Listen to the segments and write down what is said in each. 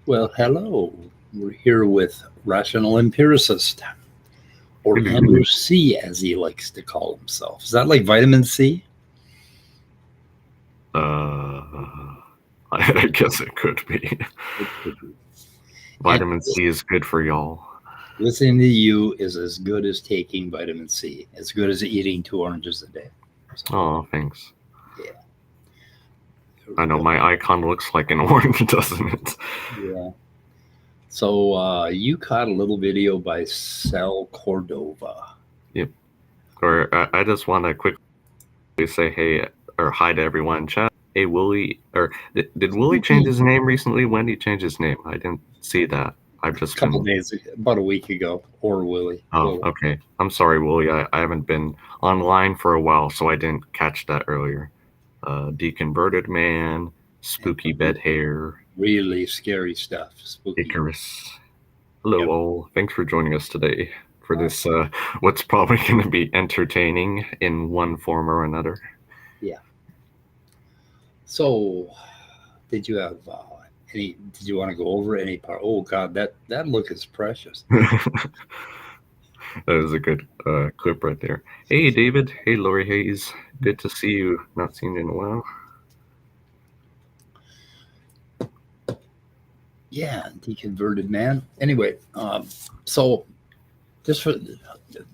Well, hello. We're here with Rational Empiricist, or MC, as he likes to call himself. Is that like vitamin C? I guess it could be. Vitamin C is good for y'all. Listening to you is as good as taking vitamin C, as good as eating 2 oranges a day. So, oh, thanks. Yeah. I know my icon looks like an orange, doesn't it? Yeah. So you caught a little video by Sal Cordova. Yep. Or I just want to quickly say hey or hi to everyone in chat. Hey, Willie, or did Willie change his name recently? When did he change his name? I didn't see that. I've just a couple days ago, about a week ago, or Willie. Oh, Willie. Okay. I'm sorry, Willie. I haven't been online for a while, so I didn't catch that earlier. Deconverted man, spooky bed hair. Really scary stuff. Spooky. Icarus. Hello, all. Thanks for joining us today for this, what's probably going to be entertaining in one form or another. Yeah. So, did you have any? Did you want to go over any part? Oh God, that look is precious. That was a good clip right there. Hey, David. Hey, Lori Hayes. Good to see you. Not seen you in a while. Yeah, deconverted man. Anyway, so just for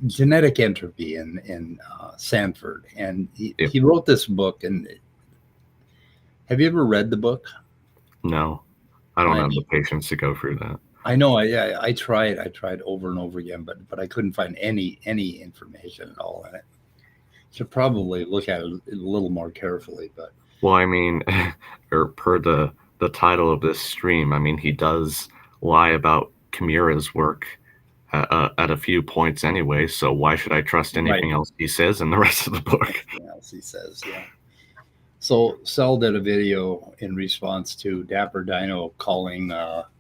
genetic entropy in Sanford, and he wrote this book. And have you ever read the book? No, I don't have the patience to go through that. I know. I tried. I tried over and over again, but I couldn't find any information at all in it. Should probably look at it a little more carefully. But well, I mean, or per the title of this stream, I mean, he does lie about Kimura's work at a few points anyway. So why should I trust anything else he says in the rest of the book? Anything else he says, yeah. So Sal did a video in response to DapperDino calling. Well,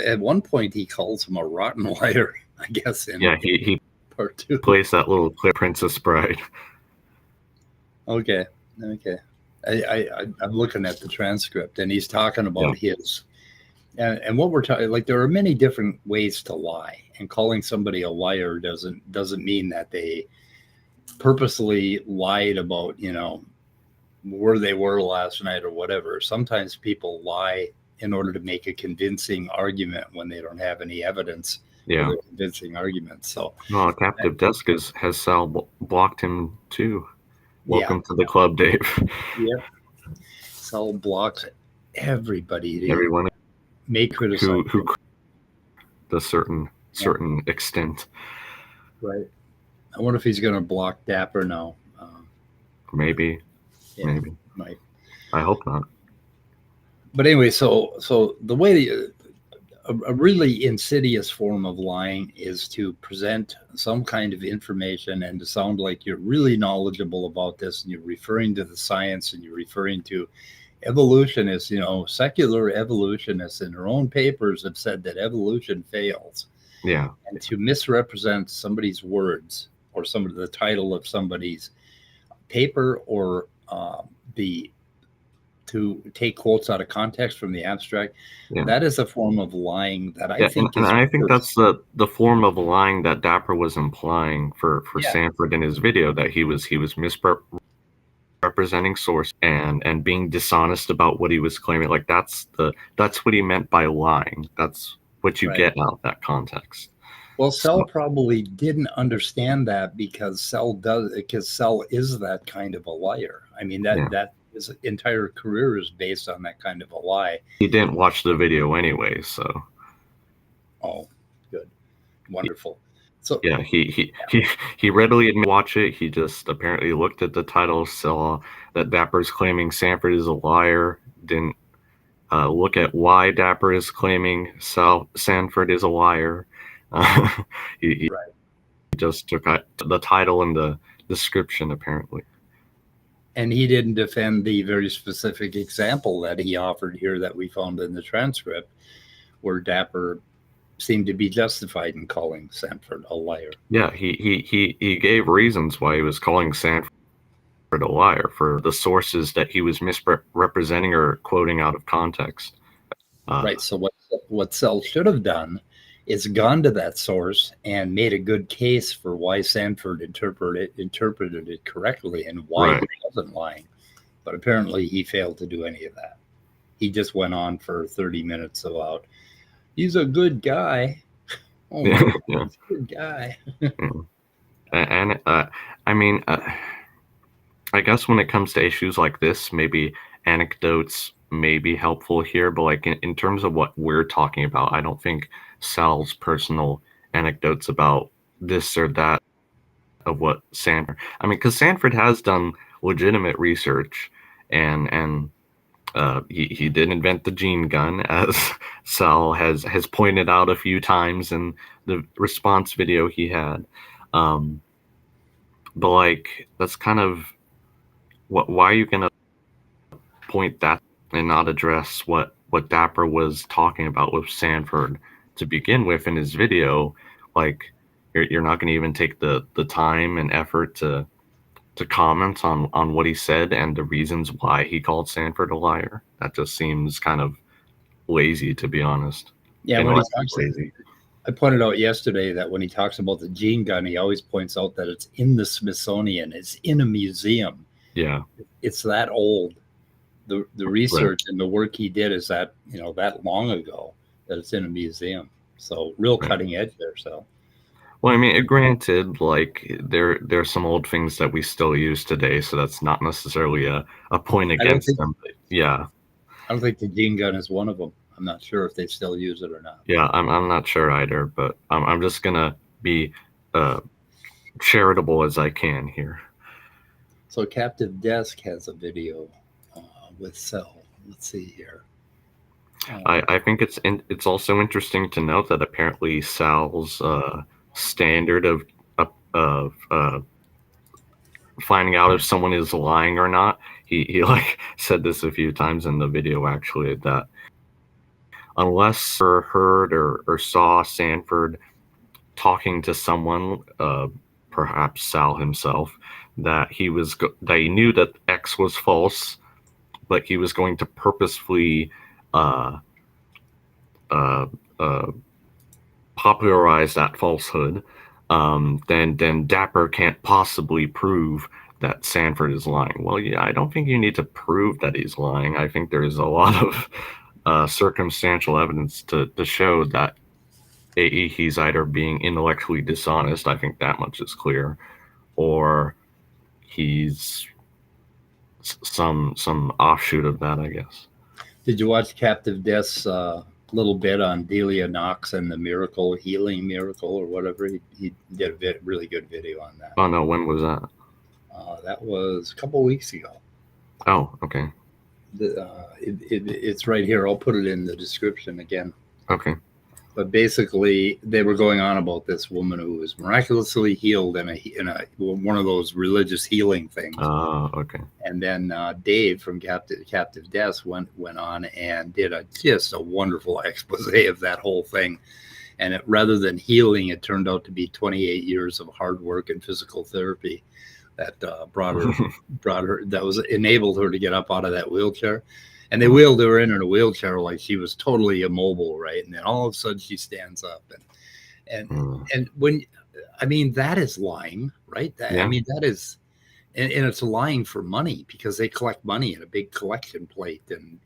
at one point he calls him a rotten liar. I guess. He part 2 plays that little clip, Princess Bride. Okay. I'm looking at the transcript, and he's talking about his, and what we're talking, like, there are many different ways to lie, and calling somebody a liar doesn't mean that they purposely lied about, where they were last night or whatever. Sometimes people lie in order to make a convincing argument when they don't have any evidence for their convincing argument. So, Captive Desk has Sal blocked him too. Welcome to the club, Dave. Yep. Sal blocks everybody. Everyone may criticize who the certain extent. Right. I wonder if he's going to block Dapper now. Maybe. Yeah, maybe. Might. I hope not. But anyway, so the way a really insidious form of lying is to present some kind of information and to sound like you're really knowledgeable about this, and you're referring to the science, and you're referring to evolutionists, secular evolutionists in their own papers have said that evolution fails. Yeah. And to misrepresent somebody's words or the title of somebody's paper, or to take quotes out of context from the abstract, that is a form of lying that I think is. And I think that's the form of lying that Dapper was implying for Sanford in his video, that he was misrepresenting source and being dishonest about what he was claiming. Like that's what he meant by lying. That's what you get out of that context. Well, Sal probably didn't understand that because Sal is that kind of a liar. I mean, that his entire career is based on that kind of a lie. He didn't watch the video anyway, so. Oh, good. Wonderful. So yeah, he readily admitted to watch it. He just apparently looked at the title, saw that Dapper's claiming Sanford is a liar, didn't look at why Dapper is claiming Sanford is a liar. He Right. just took the title and the description, apparently. And he didn't defend the very specific example that he offered here that we found in the transcript, where Dapper seemed to be justified in calling Sanford a liar. Yeah, he gave reasons why he was calling Sanford a liar for the sources that he was misrepresenting or quoting out of context. Right. So what Sell should have done is gone to that source and made a good case for why Sanford interpreted it correctly and why Right. he wasn't lying. But apparently he failed to do any of that. He just went on for 30 minutes about he's a good guy. Oh my God, Yeah. he's a good guy. And I mean, I guess when it comes to issues like this, maybe anecdotes may be helpful here, but like in terms of what we're talking about, I don't think Sal's personal anecdotes about this or that of what Sanford. I mean, because Sanford has done legitimate research, and he did invent the gene gun, as Sal has pointed out a few times in the response video he had. But like, that's kind of why are you gonna point that and not address what Dapper was talking about with Sanford to begin with in his video? Like, you're not going to even take the time and effort to comment on what he said and the reasons why he called Sanford a liar. That just seems kind of lazy, to be honest. Yeah, when he talks, Lazy. I pointed out yesterday that when he talks about the gene gun, he always points out that it's in the Smithsonian, it's in a museum. Yeah. It's that old. The research and the work he did is that that long ago that it's in a museum. So real cutting edge there. So well, I mean, granted, like there's some old things that we still use today, so that's not necessarily a point against them. But yeah, I don't think the gene gun is one of them. I'm not sure if they still use it or not. Yeah, I'm not sure either, but I'm just gonna be charitable as I can here. So Captive Desk has a video with Cell. Let's see here. I think it's also interesting to note that apparently Sal's standard of finding out if someone is lying or not, he like said this a few times in the video actually, that unless heard or saw Sanford talking to someone, perhaps Sal himself, that he knew that X was false, but he was going to purposefully popularize that falsehood. Then Dapper can't possibly prove that Sanford is lying. Well, yeah, I don't think you need to prove that he's lying. I think there is a lot of circumstantial evidence to show that he's either being intellectually dishonest, I think that much is clear, or he's some offshoot of that, I guess. Did you watch Captive Death's little bit on Delia Knox and the healing miracle or whatever? He did a really good video on that. Oh no, when was that? That was a couple of weeks ago. Oh, okay. It's right here. I'll put it in the description again. Okay. But basically, they were going on about this woman who was miraculously healed in one of those religious healing things. Okay. And then Dave from Captive Death went on and did just a wonderful expose of that whole thing. And rather than healing, it turned out to be 28 years of hard work and physical therapy that enabled her to get up out of that wheelchair. And they wheeled her in a wheelchair like she was totally immobile, right? And then all of a sudden she stands up, and when, I mean, that is lying, right? I mean, that is, and it's lying for money because they collect money in a big collection plate, and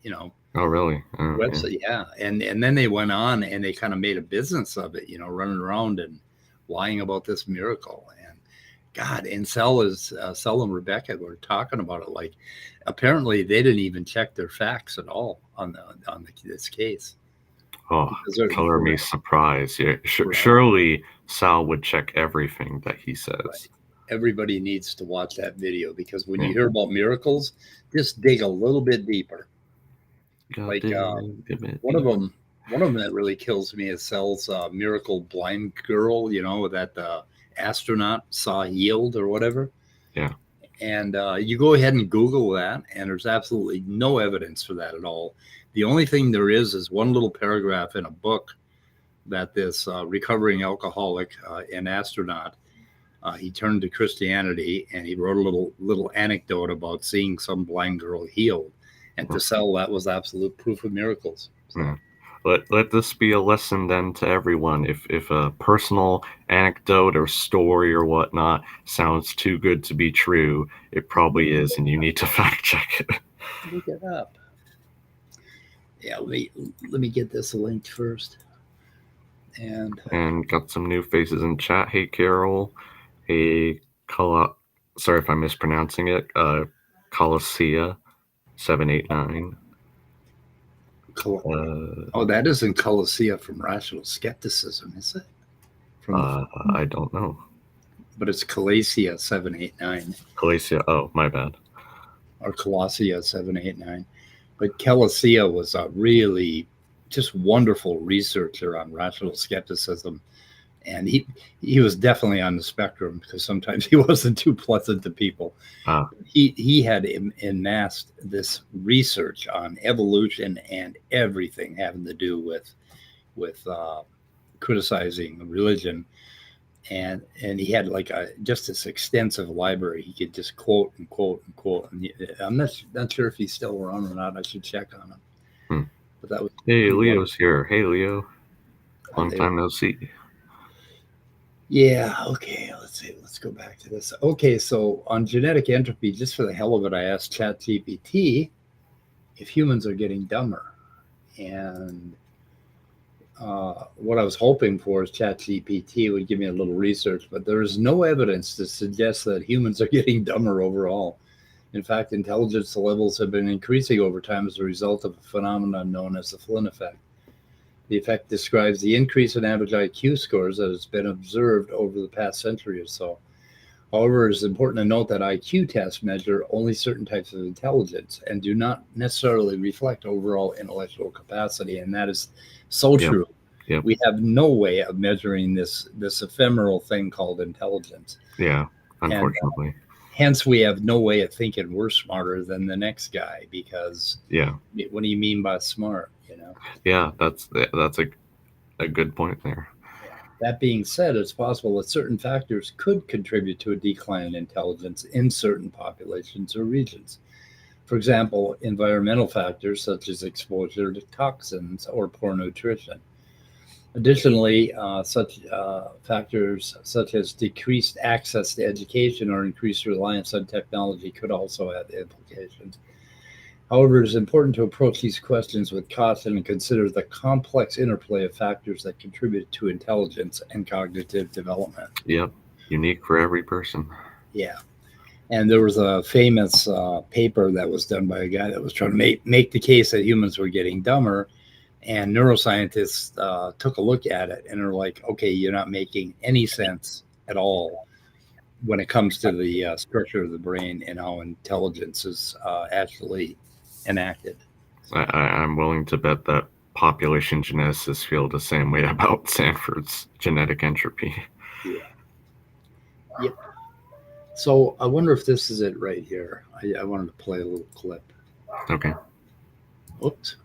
Oh, really? website, yeah. And then they went on and they kind of made a business of it, running around and lying about this miracle. And God, and Sel and Rebecca were talking about it like apparently they didn't even check their facts at all on this case. Oh, color me surprised. Yeah, surely Sal would check everything that he says. Right. Everybody needs to watch that video because when you hear about miracles, just dig a little bit deeper. Like one of them that really kills me is Cell's miracle blind girl, that the astronaut saw healed or whatever. Yeah. And you go ahead and Google that, and there's absolutely no evidence for that at all. The only thing there is one little paragraph in a book that this recovering alcoholic and astronaut, he turned to Christianity, and he wrote a little anecdote about seeing some blind girl healed. And to Cell, that was absolute proof of miracles. So. Let this be a lesson then to everyone. If a personal anecdote or story or whatnot sounds too good to be true, it probably is, and you need to fact check it. Look it up. Yeah, let me get this linked first. And got some new faces in chat. Hey, Carol. Hey, sorry if I'm mispronouncing it. Coliseum 789. That isn't Coliseum from Rational Skepticism, is it? I don't know. But it's Coliseum 789. Coliseum. Oh, my bad. Or Colossia 789. But Coliseum was a really just wonderful researcher on rational skepticism. And he was definitely on the spectrum, because sometimes he wasn't too pleasant to people. He had amassed this research on evolution and everything having to do with criticizing religion, and he had like just this extensive library. He could just quote and quote and quote. And I'm not sure if he's still around or not. I should check on him. But that was Leo's here. Hey, Leo. Long time no see. Yeah, okay, let's see. Let's go back to this. Okay, so on genetic entropy, just for the hell of it, I asked ChatGPT if humans are getting dumber. And what I was hoping for is ChatGPT would give me a little research, but there is no evidence to suggest that humans are getting dumber overall. In fact, intelligence levels have been increasing over time as a result of a phenomenon known as the Flynn effect. The effect describes the increase in average IQ scores that has been observed over the past century or so. However, it is important to note that IQ tests measure only certain types of intelligence and do not necessarily reflect overall intellectual capacity, and that is so true. Yep. We have no way of measuring this ephemeral thing called intelligence. Yeah, unfortunately. And, hence, we have no way of thinking we're smarter than the next guy, because what do you mean by smart? Yeah, that's a good point there. That being said, it's possible that certain factors could contribute to a decline in intelligence in certain populations or regions. For example, environmental factors such as exposure to toxins or poor nutrition. Additionally, such factors such as decreased access to education or increased reliance on technology could also have implications. However, it is important to approach these questions with caution and consider the complex interplay of factors that contribute to intelligence and cognitive development. Yep, unique for every person. Yeah. And there was a famous paper that was done by a guy that was trying to make the case that humans were getting dumber. And neuroscientists took a look at it and are like, okay, you're not making any sense at all when it comes to the structure of the brain and how intelligence is actually enacted. I'm willing to bet that population geneticists feel the same way about Sanford's genetic entropy. Yeah. Yep. So I wonder if this is it right here. I wanted to play a little clip. Okay. Oops.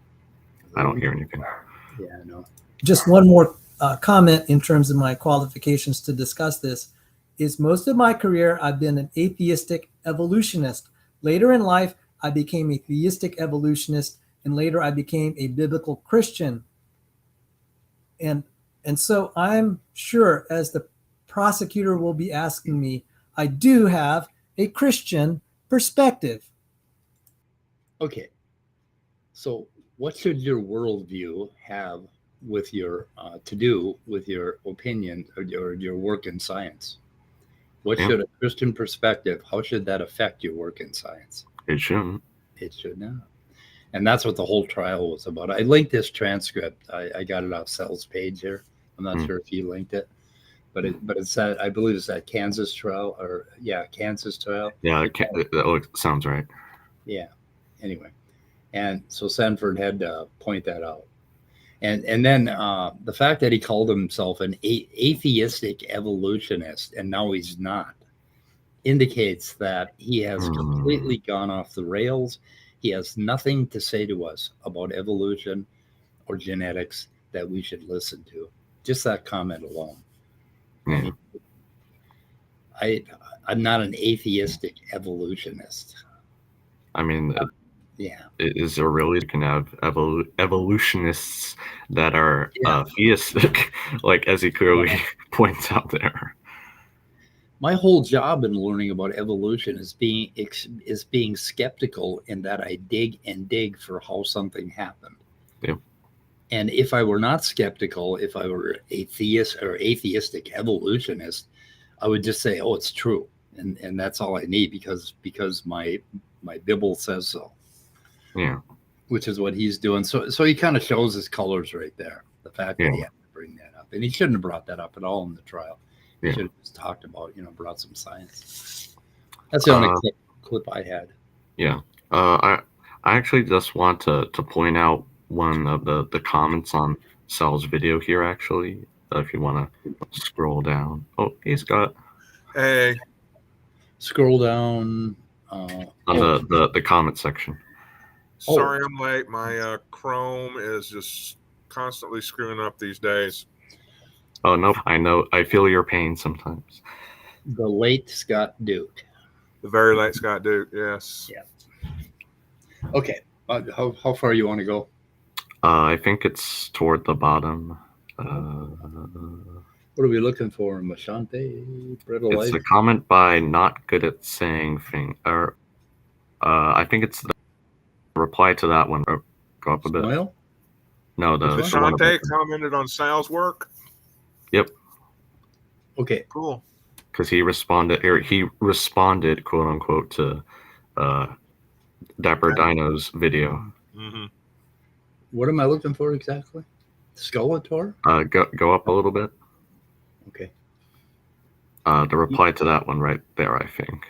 I don't hear anything. Yeah, I know. Just one more comment in terms of my qualifications to discuss this is most of my career, I've been an atheistic evolutionist. Later in life, I became a theistic evolutionist, and later I became a biblical Christian. And so I'm sure, as the prosecutor will be asking me, I do have a Christian perspective. Okay. So what should your worldview have with your to do with your opinion or your work in science? What should a Christian perspective, how should that affect your work in science? It shouldn't. It should not. And that's what the whole trial was about. I linked this transcript. I got it off Cell's page here. I'm not sure if he linked it, but it's that, I believe it's that Kansas trial Kansas trial. Yeah, that sounds right. Yeah. Anyway, And so Sanford had to point that out. And then the fact that he called himself an atheistic evolutionist and now he's not indicates that he has completely gone off the rails. He has nothing to say to us about evolution or genetics that we should listen to. Just that comment alone. Yeah. I'm not an atheistic evolutionist. I mean, yeah. Is there really, you can have evolutionists that are theistic, like as he clearly points out there. My whole job in learning about evolution is being skeptical in that I dig and dig for how something happened. Yeah. And if I were not skeptical, if I were atheist or atheistic evolutionist, I would just say, "Oh, it's true," and that's all I need because my Bible says so. Yeah. Which is what he's doing. So he kind of shows his colors right there. The fact that he had to bring that up, and he shouldn't have brought that up at all in the trial. He should have just talked about, brought some science. That's the only clip I had. Yeah. I actually just want to point out one of the comments on Sal's video here, actually, if you want to scroll down. Oh, he's got. Hey. Scroll down. On the comment section. Sorry I'm late. My Chrome is just constantly screwing up these days. Oh, no, I know. I feel your pain sometimes. The late Scott Duke. The very late Scott Duke, yes. Yeah. Okay. How far you want to go? I think it's toward the bottom. What are we looking for? Mashante? It's a comment by Not Good at Saying Thing. Or, I think it's the reply to that one. Go up a bit. Smile? No, Mashante commented on Sal's work? Yep. Okay. Cool. Because he responded, quote unquote, to DapperDino's video. Mm-hmm. What am I looking for exactly? Skeletor? Go up a little bit. Okay. The reply to that one right there, I think.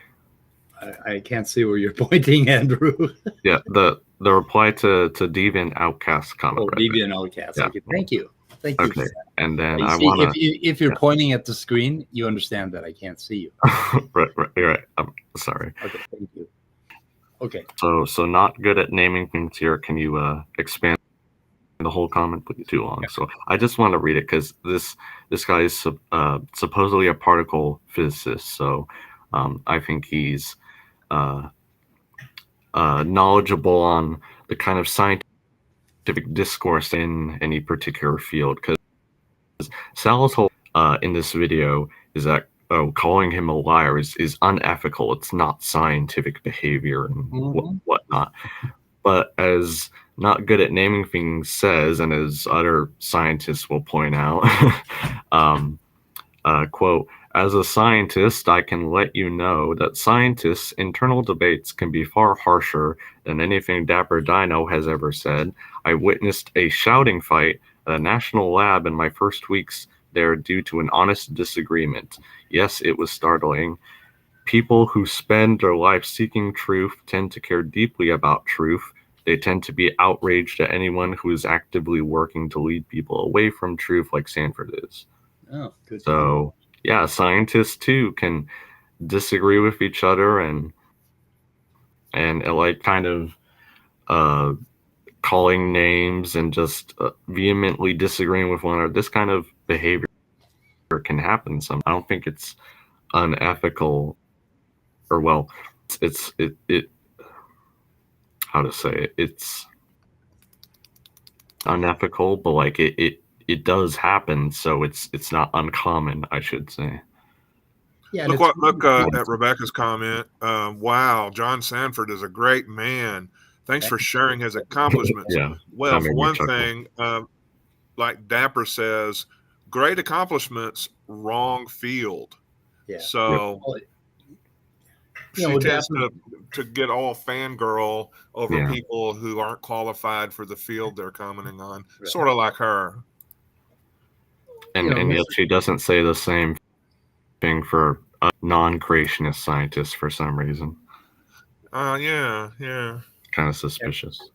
I can't see where you're pointing, Andrew. Yeah, the reply to Deviant Outcast comment. Deviant Outcast. Yeah. Okay. Thank you. Thank you. Okay, and then I want to. If you're pointing at the screen, you understand that I can't see you. right. I'm sorry. Okay, thank you. Okay. So not good at naming things here. Can you expand the whole comment? Please, too long. So I just want to read it because this guy is supposedly a particle physicist. So I think he's knowledgeable on the kind of scientific discourse in any particular field, because Sal's whole in this video is that calling him a liar is unethical. It's not scientific behavior and whatnot. But as Not Good at Naming Things says, and as other scientists will point out, quote, "As a scientist, I can let you know that scientists' internal debates can be far harsher than anything DapperDino has ever said. I witnessed a shouting fight at a national lab in my first weeks there due to an honest disagreement. Yes, it was startling. People who spend their life seeking truth tend to care deeply about truth. They tend to be outraged at anyone who is actively working to lead people away from truth like Sanford is." Oh, good. So, yeah, scientists too can disagree with each other and like kind of calling names and just vehemently disagreeing with one another. This kind of behavior can happen. I don't think it's unethical, or well, it how to say it? It's unethical, but like it does happen, so it's not uncommon, I should say. Yeah. Look at Rebecca's comment. Wow, John Sanford is a great man. Thanks for sharing his accomplishments. Yeah. Well, for one thing, like Dapper says, great accomplishments, wrong field. Yeah. So she tends to get all fangirl over people who aren't qualified for the field they're commenting on, sort of like her. And yet she doesn't say the same thing for non-creationist scientists for some reason. Yeah. Kind of suspicious.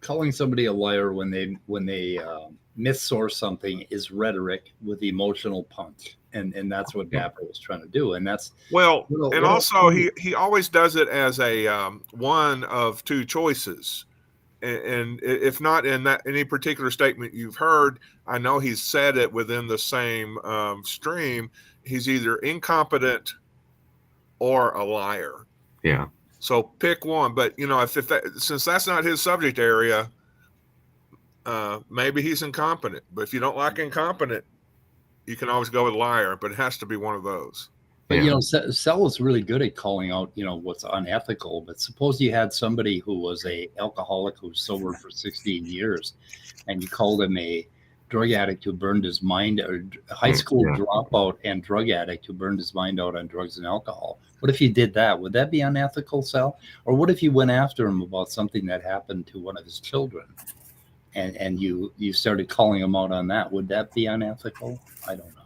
calling somebody a liar when they missource something is rhetoric with emotional punch, and that's what Dapper was trying to do, and that's well, and also he always does it as a one of two choices, and if not in that any particular statement you've heard, I know he's said it within the same stream. He's either incompetent or a liar. Yeah. So pick one, but if that, since that's not his subject area, maybe he's incompetent. But if you don't like incompetent, you can always go with liar. But it has to be one of those. But Sell is really good at calling out what's unethical. But suppose you had somebody who was a alcoholic who was sober for 16 years, and you called him a drug addict who burned his mind, or a high school dropout and drug addict who burned his mind out on drugs and alcohol. What if you did that? Would that be unethical, Sal? Or what if you went after him about something that happened to one of his children, and you started calling him out on that? Would that be unethical? I don't know.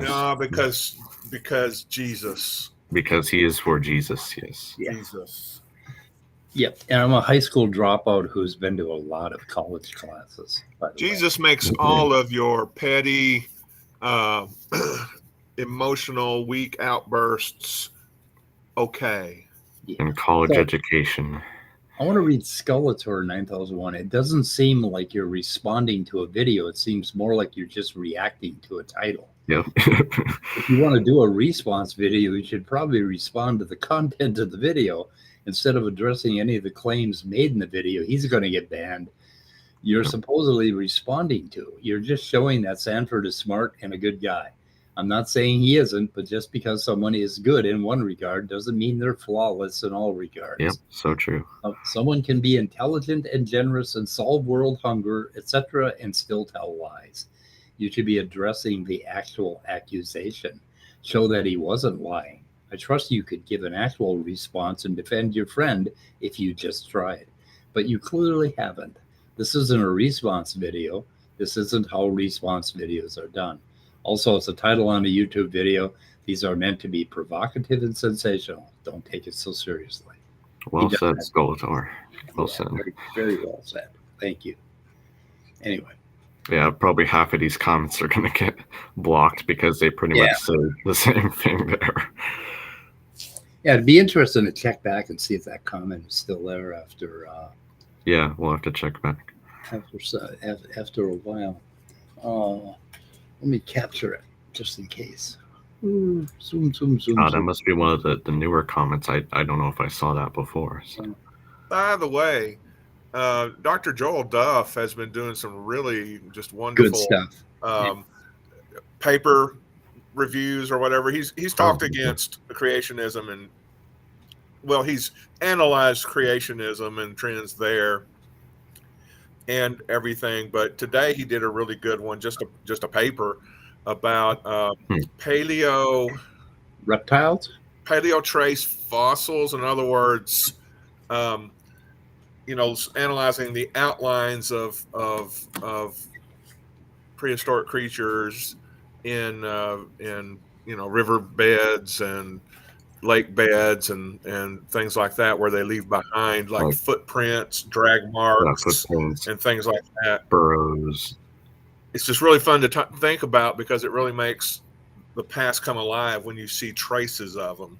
No, because Jesus. Because he is for Jesus, yes. Yeah. Jesus. Yep. And I'm a high school dropout who's been to a lot of college classes. Jesus makes all of your petty, emotional, weak outbursts okay. And college education. I want to read Skeletor 9001. It doesn't seem like you're responding to a video. It seems more like you're just reacting to a title. Yep. If you want to do a response video, you should probably respond to the content of the video instead of addressing any of the claims made in the video. He's going to get banned. You're supposedly responding to. You're just showing that Sanford is smart and a good guy. I'm not saying he isn't, but just because someone is good in one regard doesn't mean they're flawless in all regards. Yep, so true. Someone can be intelligent and generous and solve world hunger, etc., and still tell lies. You should be addressing the actual accusation. Show that he wasn't lying. I trust you could give an actual response and defend your friend if you just tried. But you clearly haven't. This isn't a response video. This isn't how response videos are done. Also, it's a title on a YouTube video. These are meant to be provocative and sensational. Don't take it so seriously. Well said, Skeletor. Well said. Very, very well said. Thank you. Anyway. Yeah, probably half of these comments are going to get blocked because they pretty much say the same thing there. Yeah, it'd be interesting to check back and see if that comment is still there after. Yeah, we'll have to check back. After a while. Let me capture it just in case. Zoom. That must be one of the newer comments. I don't know if I saw that before. So. By the way, Dr. Joel Duff has been doing some really just wonderful good stuff. Paper reviews or whatever. He's talked against creationism, and he's analyzed creationism and trends there and everything. But today he did a really good one, just a paper about paleo reptiles, paleo trace fossils. In other words, analyzing the outlines of prehistoric creatures in river beds and lake beds and things like that, where they leave behind like footprints, drag marks, and things like that. Burrows. It's just really fun to think about because it really makes the past come alive when you see traces of them.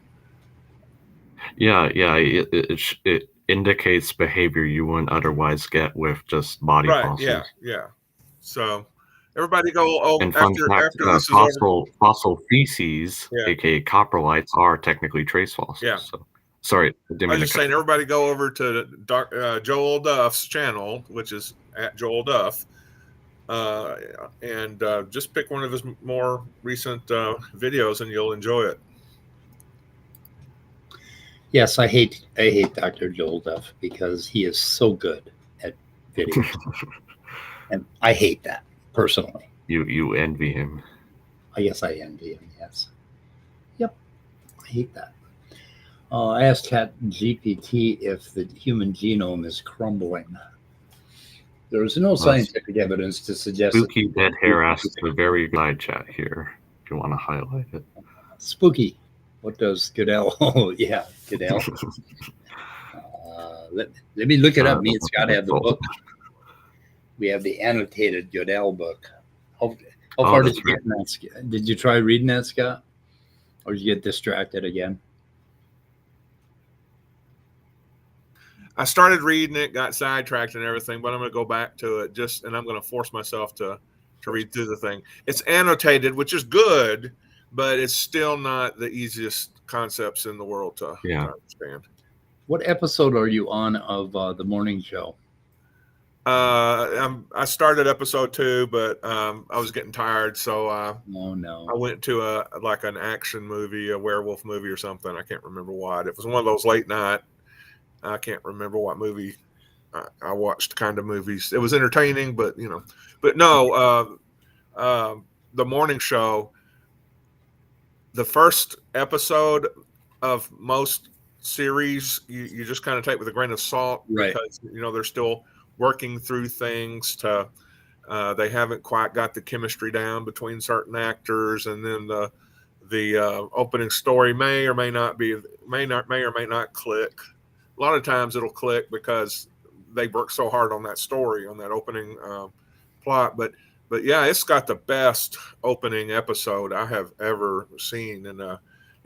Yeah. It indicates behavior you wouldn't otherwise get with just body fossils. Yeah. So everybody go and fun fact, fossil feces, aka coprolites, are technically trace fossils. Yeah. So, sorry, I was just saying, everybody go over to Joel Duff's channel, which is at Joel Duff, and just pick one of his more recent videos, and you'll enjoy it. Yes, I hate Dr. Joel Duff because he is so good at videos, and I hate that personally. You envy him. I guess I envy him. Yes. Yep. I hate that. I asked ChatGPT if the human genome is crumbling. There is no scientific evidence to suggest. Spooky Dead Hair asks a very good chat here. If you want to highlight it. Spooky. What does Goodell? Oh, yeah, Goodell. let me look it up. Me and Scott have the cool. book. We have the annotated Goodell book. How Oh, far did that's you get in that? Did you try reading that, Scott? Or did you get distracted again? I started reading it, got sidetracked and everything, but I'm going to go back to it and I'm going to force myself to read through the thing. It's annotated, which is good, but it's still not the easiest concepts in the world to understand. What episode are you on of the morning show? I started episode 2, but I was getting tired, so I went to an action movie, a werewolf movie or something. I can't remember what. It was one of those late night. I can't remember what movie I watched. Kind of movies. It was entertaining, but no. The morning show. The first episode of most series, you just kind of take with a grain of salt, right? Because they're still working through things to they haven't quite got the chemistry down between certain actors, and then the opening story may or may not click. A lot of times it'll click because they work so hard on that story, on that opening plot. But yeah, it's got the best opening episode I have ever seen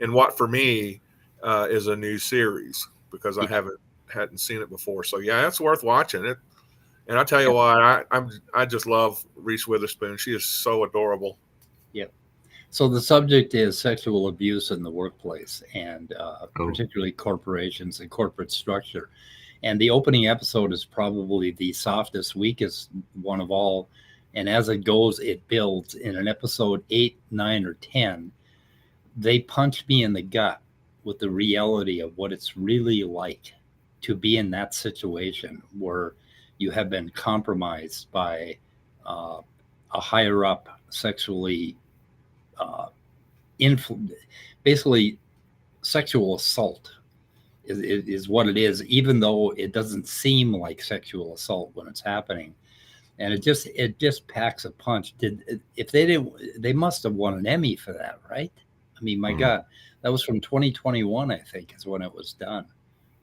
in what for me is a new series, because I hadn't seen it before. So yeah, it's worth watching it. And I tell you what, I just love Reese Witherspoon. She is so adorable. Yep. So the subject is sexual abuse in the workplace, and particularly corporations and corporate structure. And the opening episode is probably the softest, weakest one of all. And as it goes, it builds. In an episode 8, 9, or 10, they punch me in the gut with the reality of what it's really like to be in that situation where you have been compromised by a higher up sexually basically sexual assault is what it is, even though it doesn't seem like sexual assault when it's happening. And it just packs a punch. They must have won an Emmy for that, right? I mean, my God, that was from 2021, I think, is when it was done.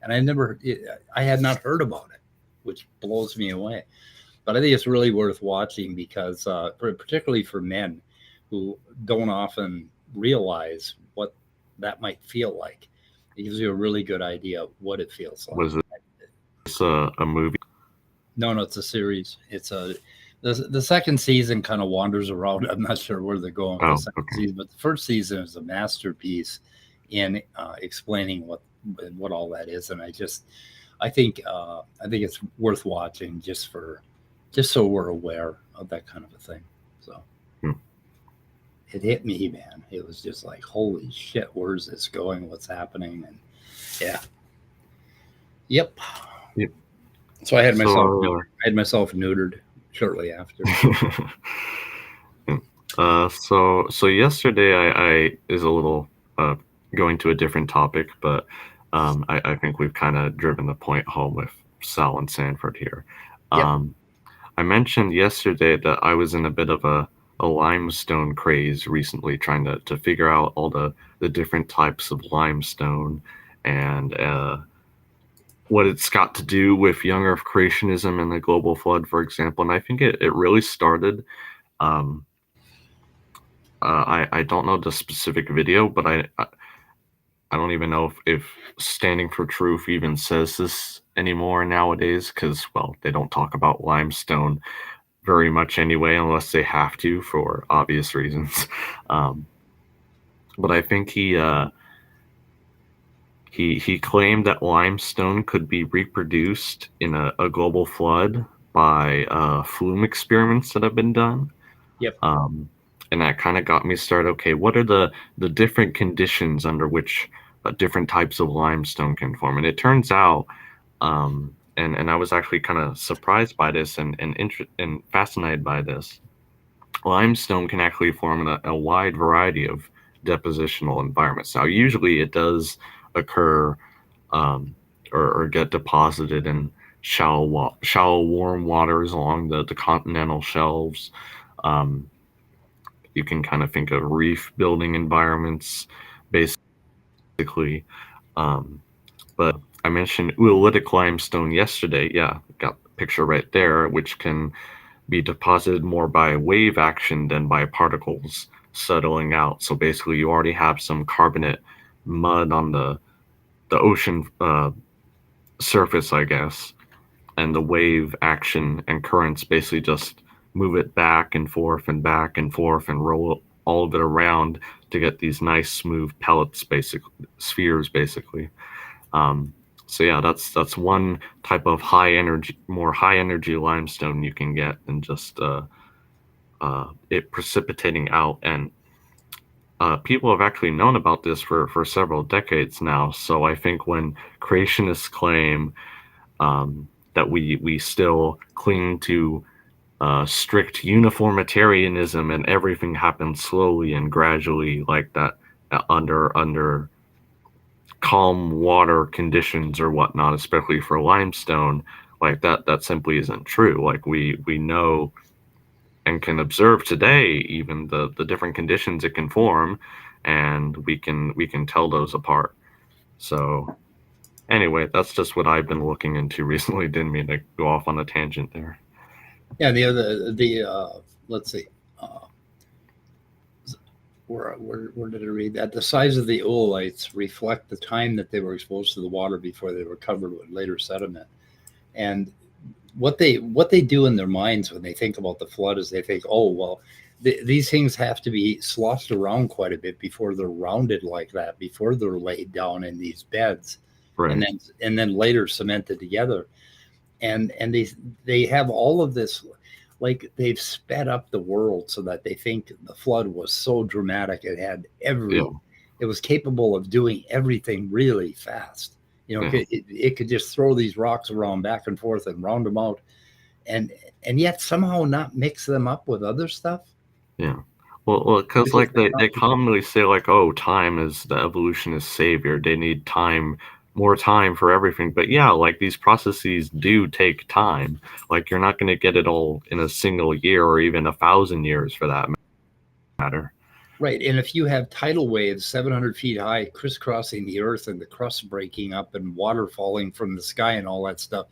And I had not heard about it, which blows me away. But I think it's really worth watching because, particularly for men who don't often realize what that might feel like, it gives you a really good idea of what it feels like. Was this a movie? No, it's a series. The second season kind of wanders around. I'm not sure where they're going with the second season, but the first season is a masterpiece in explaining what all that is. And I think it's worth watching just so we're aware of that kind of a thing. So it hit me, man. It was just like, holy shit, where's this going? What's happening? And Yep. So I had myself neutered shortly after. So yesterday I is a little going to a different topic, but I think we've kind of driven the point home with Sal and Sanford here. I mentioned yesterday that I was in a bit of a limestone craze recently, trying to figure out all the different types of limestone and what it's got to do with young Earth creationism and the global flood, for example. And I think it really started. I don't know the specific video, but I don't even know if Standing for Truth even says this anymore nowadays, because, well, they don't talk about limestone very much anyway, unless they have to for obvious reasons. But I think he claimed that limestone could be reproduced in a global flood by flume experiments that have been done. Yep. And that kind of got me started. Okay, what are the different conditions under which different types of limestone can form? And it turns out, and I was actually kind of surprised by this and fascinated by this. Limestone can actually form in a wide variety of depositional environments. Now, usually it does occur or get deposited in shallow warm waters along the continental shelves. You can kind of think of reef building environments, basically. But I mentioned oolitic limestone yesterday. Yeah, got the picture right there, which can be deposited more by wave action than by particles settling out. So basically, you already have some carbonate mud on the ocean surface, I guess, and the wave action and currents basically just move it back and forth and back and forth and roll all of it around to get these nice smooth pellets, spheres, basically. So yeah, that's one type of more high energy limestone you can get than just it precipitating out. And people have actually known about this for several decades now. So I think when creationists claim that we still cling to strict uniformitarianism and everything happens slowly and gradually like that under calm water conditions or whatnot, especially for limestone, like that simply isn't true. Like we know and can observe today even the different conditions it can form, and we can tell those apart. So anyway, that's just what I've been looking into recently. Didn't mean to go off on a tangent there. Yeah, let's see, where did I read that? The size of the oolites reflect the time that they were exposed to the water before they were covered with later sediment. And what they do in their minds when they think about the flood is they think, oh, well, these things have to be sloshed around quite a bit before they're rounded like that, before they're laid down in these beds, Right. and then later cemented together. And they have all of this, like they've sped up the world so that they think the flood was so dramatic. It had it was capable of doing everything really fast. You know, it could just throw these rocks around back and forth and round them out, and yet somehow not mix them up with other stuff. Yeah. Well, because like they commonly say like, oh, time is the evolutionist savior. They need time, more time for everything. But yeah, like these processes do take time. Like you're not going to get it all in a single year or even 1,000 years for that matter. Right. And if you have tidal waves 700 feet high crisscrossing the earth and the crust breaking up and water falling from the sky and all that stuff,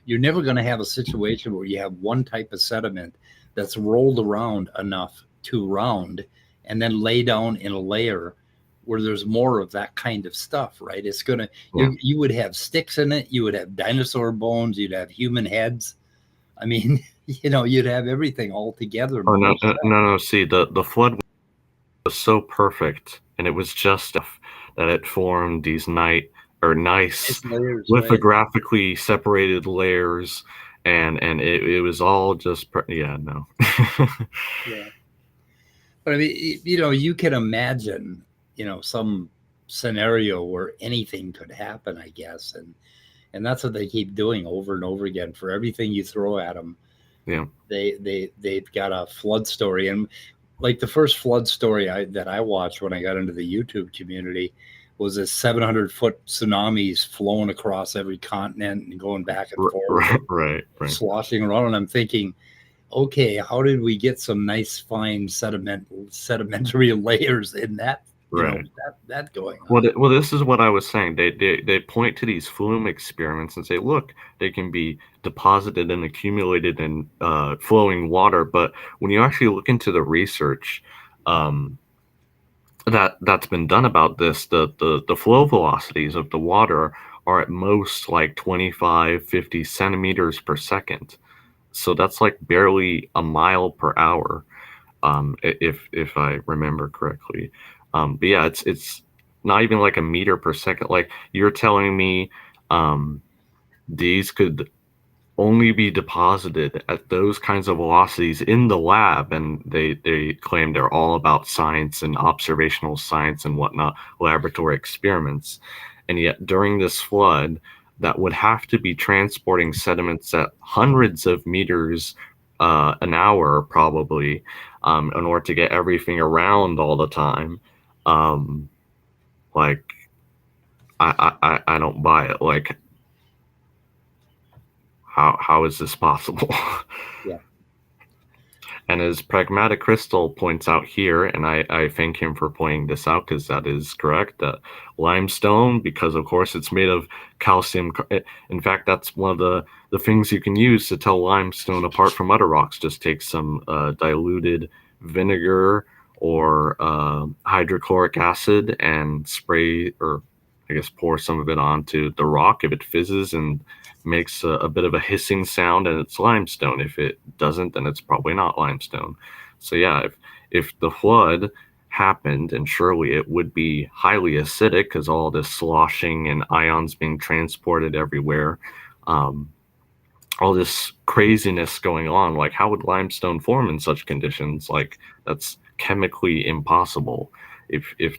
you're never going to have a situation where you have one type of sediment that's rolled around enough to round and then lay down in a layer where there's more of that kind of stuff, right? It's going to, you would have sticks in it. You would have dinosaur bones. You'd have human heads. I mean, you know, you'd have everything all together. Oh, no. See, the flood was so perfect, and it was just that it formed these nice layers, lithographically separated layers, and it was all just yeah. But I mean, you know, you can imagine, you know, some scenario where anything could happen, I guess, and that's what they keep doing over and over again. For everything you throw at them, they've got a flood story. And like the first flood story that I watched when I got into the YouTube community was a 700-foot tsunamis flowing across every continent and going back and forth, right, sloshing around. And I'm thinking, okay, how did we get some nice fine sedimentary layers in that? You know, that going on. Well, this is what I was saying. They point to these flume experiments and say, look, they can be deposited and accumulated in flowing water. But when you actually look into the research that's been done about this, the flow velocities of the water are at most like 25, 50 centimeters per second. So that's like barely a mile per hour, if I remember correctly. But yeah, it's not even like a meter per second. Like you're telling me these could only be deposited at those kinds of velocities in the lab, and they claim they're all about science and observational science and whatnot, laboratory experiments. And yet during this flood, that would have to be transporting sediments at hundreds of meters an hour probably in order to get everything around all the time. Like I don't buy it. Like how is this possible? Yeah. And as Pragmatic Crystal points out here, and I thank him for pointing this out because that is correct, that limestone, because of course it's made of calcium. In fact, that's one of the things you can use to tell limestone apart from other rocks. Just take some diluted vinegar or hydrochloric acid and spray, or I guess pour some of it onto the rock. If it fizzes and makes a bit of a hissing sound, and it's limestone. If it doesn't, then it's probably not limestone. So yeah, if the flood happened, and surely it would be highly acidic because all this sloshing and ions being transported everywhere, all this craziness going on, like how would limestone form in such conditions? Like that's chemically impossible. If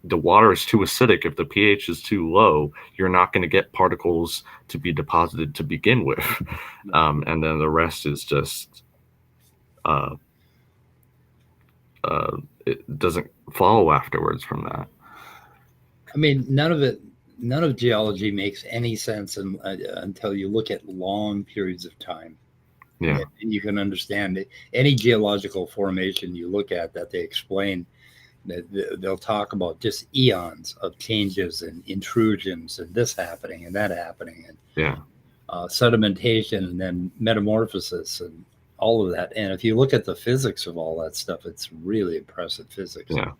the water is too acidic, if the pH is too low, you're not going to get particles to be deposited to begin with, and then the rest is just it doesn't follow afterwards from that. I mean, none of geology makes any sense until you look at long periods of time. Yeah, and you can understand it. Any geological formation you look at that they explain. They'll talk about just eons of changes and intrusions and this happening and that happening and sedimentation and then metamorphosis and all of that. And if you look at the physics of all that stuff, it's really impressive physics. Yeah,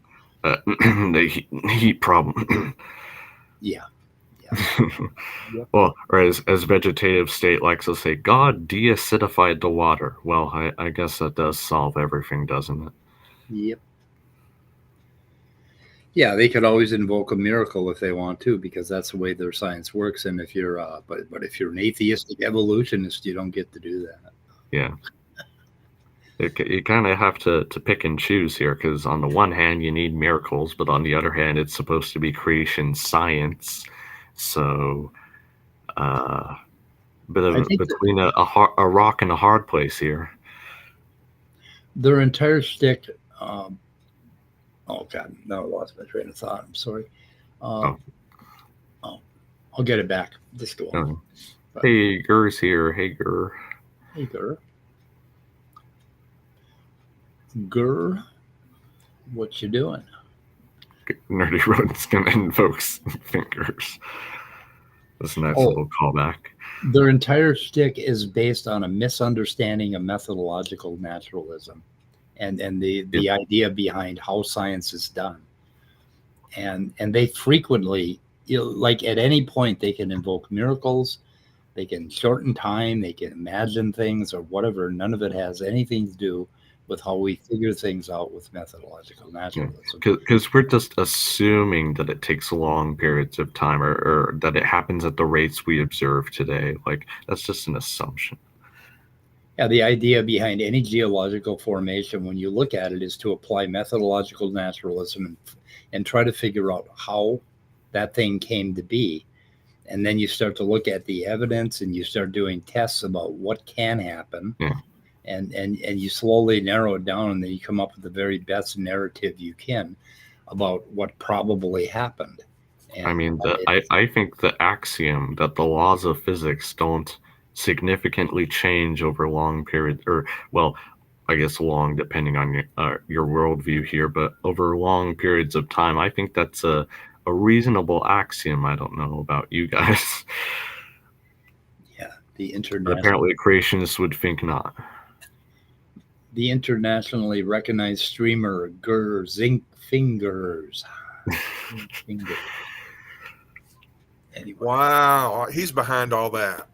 the heat problem. Yeah. Well, or as vegetative state likes to say, God deacidified the water. Well, I guess that does solve everything, doesn't it? Yep. Yeah, they could always invoke a miracle if they want to, because that's the way their science works. And if you're, but if you're an atheistic evolutionist, you don't get to do that. Yeah, you kind of have to pick and choose here, because on the one hand you need miracles, but on the other hand it's supposed to be creation science. So, bit of between a rock and a hard place here. Their entire shtick. Oh God! Now I lost my train of thought. I'm sorry. I'll get it back. Just go on. Hey, Gur's here. Hey, Gur. Hey, Gur. Gur, what you doing? Nerdy Rodent's gonna invoke fingers. That's a nice little callback. Their entire shtick is based on a misunderstanding of methodological naturalism. And the idea behind how science is done, and they frequently, like at any point, they can invoke miracles, they can shorten time, they can imagine things or whatever. None of it has anything to do with how we figure things out with methodological naturalism. Because we're just assuming that it takes long periods of time, or that it happens at the rates we observe today. Like that's just an assumption. Yeah, the idea behind any geological formation, when you look at it, is to apply methodological naturalism and try to figure out how that thing came to be. And then you start to look at the evidence and you start doing tests about what can happen. Yeah. And you slowly narrow it down, and then you come up with the very best narrative you can about what probably happened. And I mean, I think the axiom that the laws of physics don't significantly change over long periods, or well, I guess long depending on your worldview here, but over long periods of time, I think that's a reasonable axiom. I don't know about you guys. Yeah, the international. Apparently, creationists would think not. The internationally recognized streamer Gur Zinc Fingers. Anyway. Wow, he's behind all that.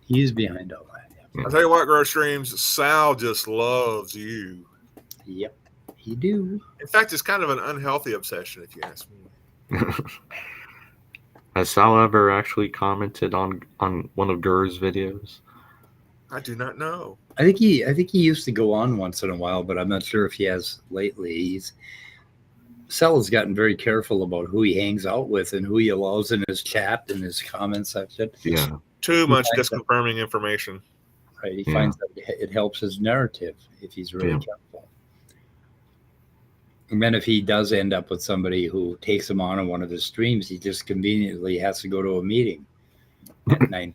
He's behind all that. Yeah. I'll tell you what, Grow Streams, Sal just loves you. Yep, he do. In fact, it's kind of an unhealthy obsession, if you ask me. Has Sal ever actually commented on one of Gur's videos? I do not know. I think he used to go on once in a while, but I'm not sure if he has lately. Sal has gotten very careful about who he hangs out with and who he allows in his chat and his comment section. Yeah. Too much disconfirming information. Right. He finds that it helps his narrative if he's really careful. And then if he does end up with somebody who takes him on one of his streams, he just conveniently has to go to a meeting at 9.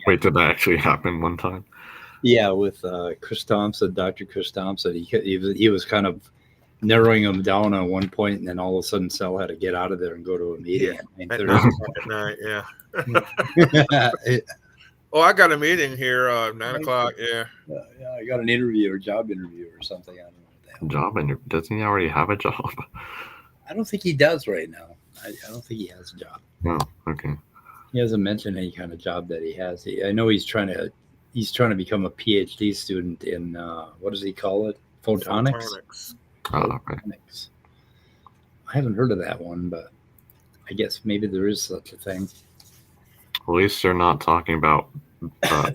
Wait, did that actually happen one time? Yeah, with Chris Thompson, Dr. Chris Thompson. He was kind of narrowing them down on one point, and then all of a sudden Sal had to get out of there and go to a meeting at At 9:30. 9 o'clock at night. Yeah. Oh, I got a meeting here. 9 o'clock. Yeah. Yeah, I got an interview or job interview or something. I don't know what the hell. Job, and doesn't he already have a job? I don't think he does right now. I don't think he has a job. No. Okay. He hasn't mentioned any kind of job that he has. I know he's trying to become a PhD student in what does he call it? Photonics. Oh, right. Photonics. I haven't heard of that one, but I guess maybe there is such a thing. At least they're not talking about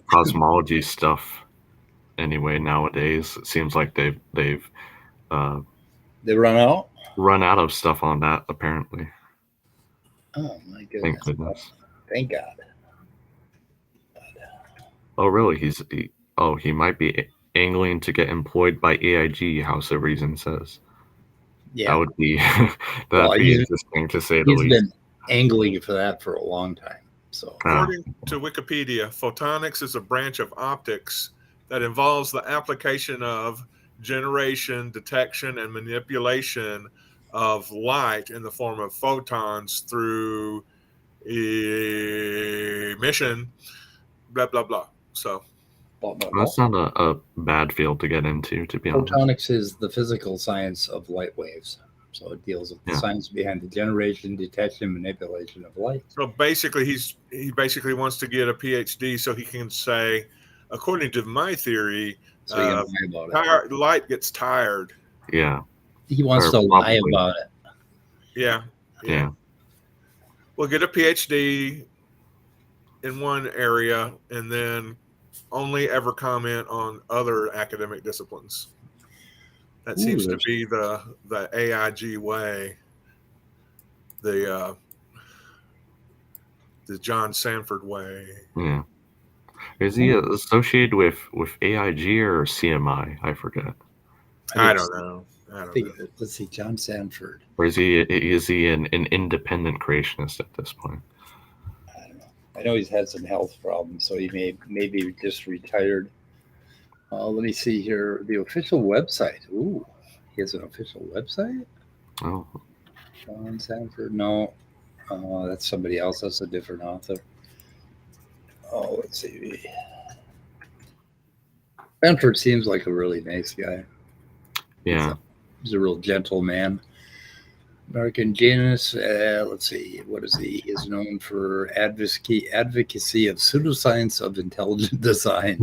cosmology stuff anyway nowadays. It seems like they've They run out. run out of stuff on that apparently. Oh my goodness! Thank goodness. Thank God. Oh really? He might be angling to get employed by AIG. House of Reason says. Yeah, That would be Well, interesting to say the he's least. been angling for that for a long time. So According to Wikipedia, photonics is a branch of optics that involves the application of generation, detection, and manipulation of light in the form of photons through emission, blah, blah, blah. So, blah, blah, blah. That's not a bad field to get into, to be honest. Photonics is the physical science of light waves. So it deals with the science behind the generation, detection, manipulation of light. So basically, he basically wants to get a PhD so he can say, according to my theory, So you can lie about it. light gets tired. Yeah. He wants Or to lie probably. about it. Yeah. We'll get a PhD in one area and then only ever comment on other academic disciplines. That seems to be the AIG way, the John Sanford way. Yeah. Is he associated with AIG or CMI? I forget. I don't know. Let's see, John Sanford. Or is he an independent creationist at this point? I don't know. I know he's had some health problems, so he may be just retired. Let me see here. The official website. Ooh, he has an official website? Oh. John Sanford. No, that's somebody else. That's a different author. Oh, let's see. Sanford seems like a really nice guy. Yeah. He's a real gentle man. American genius. Let's see. What is he? He is known for advocacy of pseudoscience of intelligent design.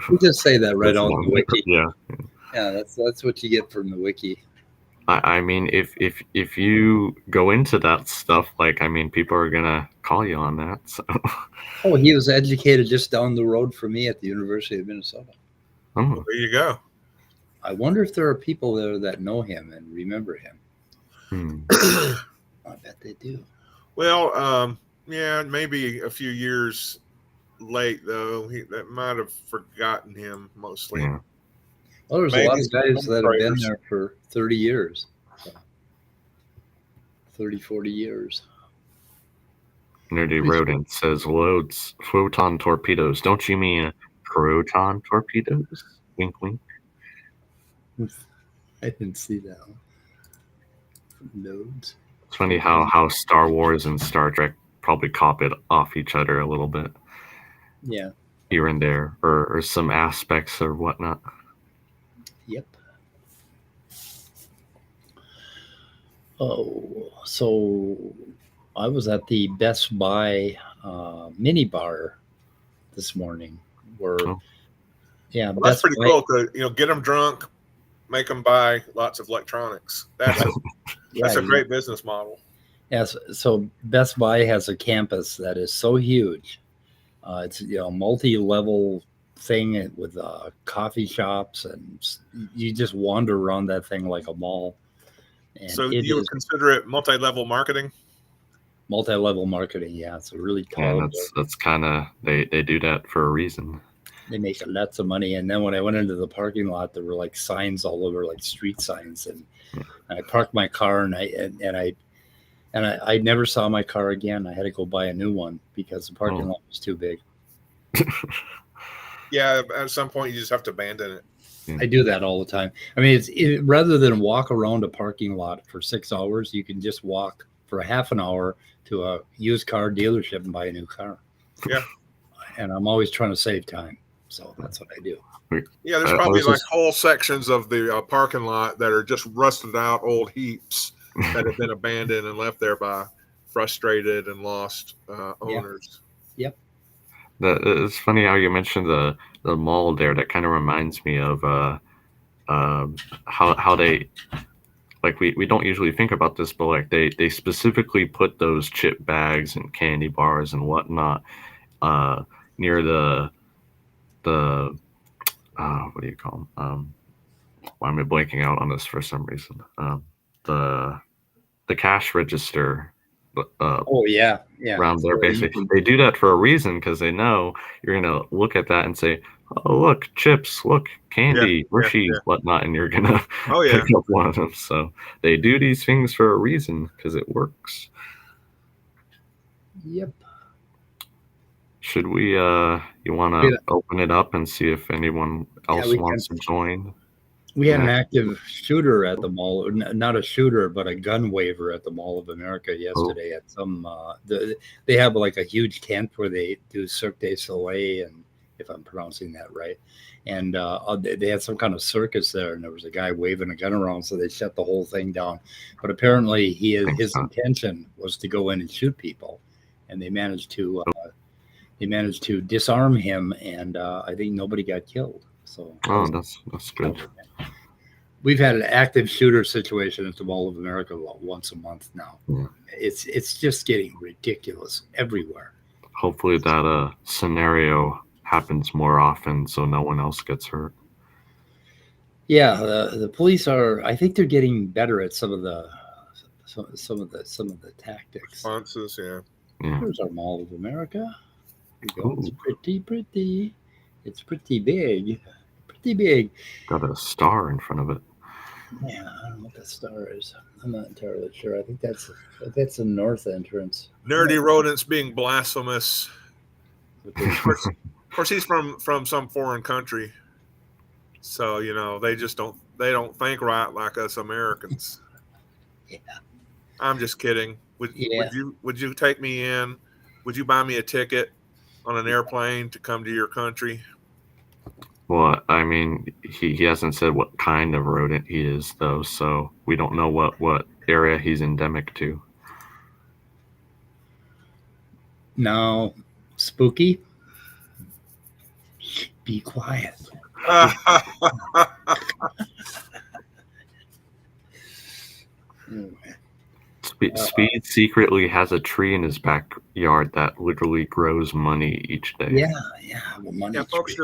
We just say that right on the wiki. Yeah. Yeah, that's what you get from the wiki. I mean, if you go into that stuff, like, I mean, people are gonna call you on that. So. Oh, he was educated just down the road from me at the University of Minnesota. Oh. There you go. I wonder if there are people there that know him and remember him. I bet they do. Well, yeah, maybe a few years late though. That might have forgotten him mostly. Yeah. Well, there's a lot of guys that have been there for 30 years. So 30, 40 years. Nerdy Rodent says loads photon torpedoes. Don't you mean proton torpedoes? Wink, wink. I didn't see that one. Loads. It's funny how Star Wars and Star Trek probably copied off each other a little bit. Yeah. Here and there, or some aspects or whatnot. Yep. Oh, so I was at the Best Buy mini bar this morning. Yeah, well, that's pretty cool to get them drunk, make them buy lots of electronics. That's a great business model. Yes. So Best Buy has a campus that is so huge. It's multi-level thing with coffee shops, and you just wander around that thing like a mall. And so you would consider it multi-level marketing? Multi-level marketing, yeah. It's a really tall. Yeah, that's kind of they do that for a reason. They make lots of money. And then when I went into the parking lot, there were like signs all over, like street signs, and I parked my car, and I never saw my car again. I had to go buy a new one because the parking lot was too big. Yeah, at some point you just have to abandon it. I do that all the time. I mean, rather than walk around a parking lot for 6 hours, you can just walk for a half an hour to a used car dealership and buy a new car. Yeah. And I'm always trying to save time. So that's what I do. Yeah, there's probably like whole sections of the parking lot that are just rusted out old heaps that have been abandoned and left there by frustrated and lost owners. Yep. It's funny how you mentioned the mall there. That kind of reminds me of how they, like, we don't usually think about this, but like they specifically put those chip bags and candy bars and whatnot near the what do you call them? Why am I blanking out on this for some reason? The cash register. Oh yeah. Around there, basically, they do that for a reason because they know you're gonna look at that and say, "Oh, look, chips, look, candy, Hershey's, whatnot," and you're gonna pick up one of them. So they do these things for a reason because it works. Yep. Should we? You want to open it up and see if anyone else wants to join? We had an active shooter at the mall, not a shooter, but a gun waiver at the Mall of America yesterday. At some, they have like a huge tent where they do Cirque du Soleil, and if I'm pronouncing that right, and they had some kind of circus there, and there was a guy waving a gun around, so they shut the whole thing down. But apparently, his intention was to go in and shoot people, and they managed to disarm him, and I think nobody got killed. So that's good. We've had an active shooter situation at the Mall of America about once a month now. Yeah. It's just getting ridiculous everywhere. Hopefully that scenario happens more often so no one else gets hurt. Yeah, the police are. I think they're getting better at some of the tactics. Responses, yeah. Here's our Mall of America. Here we go. It's pretty. It's pretty big. Pretty big. Got a star in front of it. Yeah, I don't know what that star is. I'm not entirely sure. I think that's the north entrance. Nerdy rodents being blasphemous. Of course, he's from some foreign country, so they don't think right like us Americans. Yeah. I'm just kidding. Would you take me in? Would you buy me a ticket on an airplane to come to your country? Well, I mean, he hasn't said what kind of rodent he is, though, so we don't know what area he's endemic to. Now, spooky. Be quiet. Speed secretly has a tree in his backyard that literally grows money each day. Yeah. Well, money folks,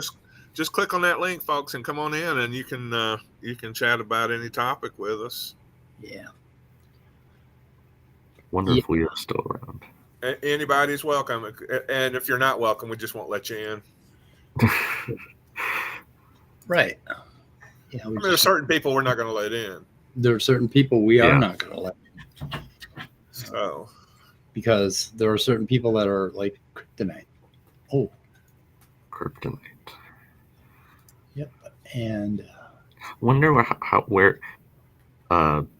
just click on that link, folks, and come on in, and you can chat about any topic with us. Yeah. Wonderful you're still around. Anybody's welcome, and if you're not welcome, we just won't let you in. Right. Yeah. There's certain people we're not going to let in. There are certain people we are not going to let in. So. Because there are certain people that are like kryptonite. Oh. Kryptonite. Yep. And wonder where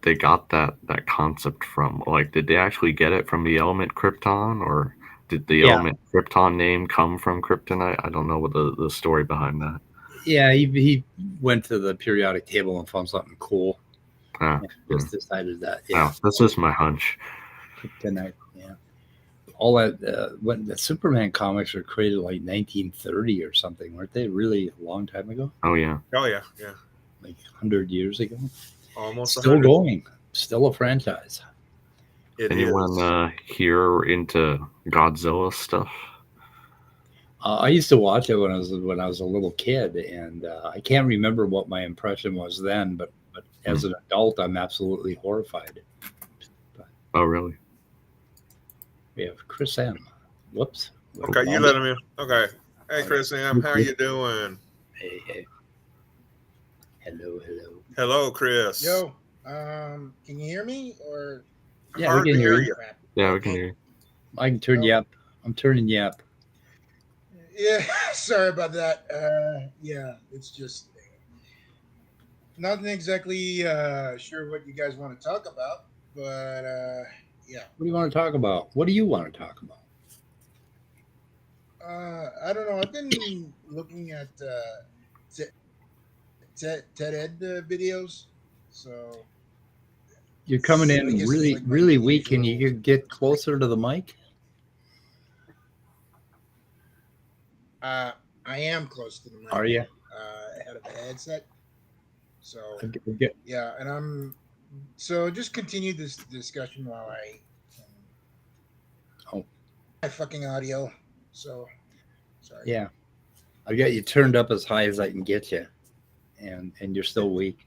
they got that concept from. Like, did they actually get it from the element Krypton, or did the element Krypton name come from kryptonite? I don't know what the story behind that. Yeah, he went to the periodic table and found something cool. Just decided that. Yeah, that's just my hunch. Kryptonite. Yeah. All that when the Superman comics were created like 1930 or something, weren't they? Really a long time ago. Oh yeah. Like 100 years ago. Almost. Still 100. Going. Still a franchise. Anyone here into Godzilla stuff? I used to watch it when I was a little kid, and I can't remember what my impression was then, but as an adult, I'm absolutely horrified. Oh, really? We have Chris M. Whoops. Okay, you let him in. Okay. Hey, Chris M. How you doing? Hey. Hello. Hello, Chris. Yo, can you hear me? Or yeah, we can hear you. Yeah, we can hear you. I can turn you up. I'm turning you up. Yeah, sorry about that. Yeah, it's just not exactly sure what you guys want to talk about, but yeah. What do you want to talk about? What do you want to talk about? I don't know. I've been looking at TED Ed videos, so You're coming I in guess it's really, like my really weak. Can usual. you get closer to the mic? Uh, I am close to the mic. Are you? I had a headset, so Get, yeah, and I'm so just continue this discussion while oh, my fucking audio. So sorry. yeah. I got you turned up as high as I can get you, and you're still weak.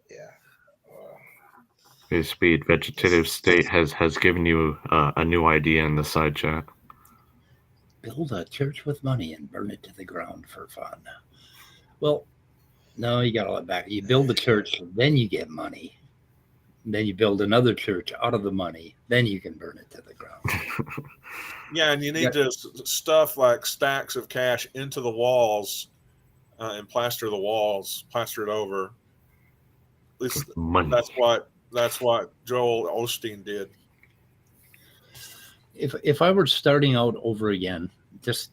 Yeah. Hey, Speed, vegetative state has given you a new idea in the side chat. Build a church with money and burn it to the ground for fun. Well, no, you got to let back. You build the church, then you get money. Then you build another church out of the money. Then you can burn it to the ground. Yeah, and you need to stuff like stacks of cash into the walls and plaster the walls, plaster it over. At least Money. that's what Joel Osteen did. If I were starting out over again, just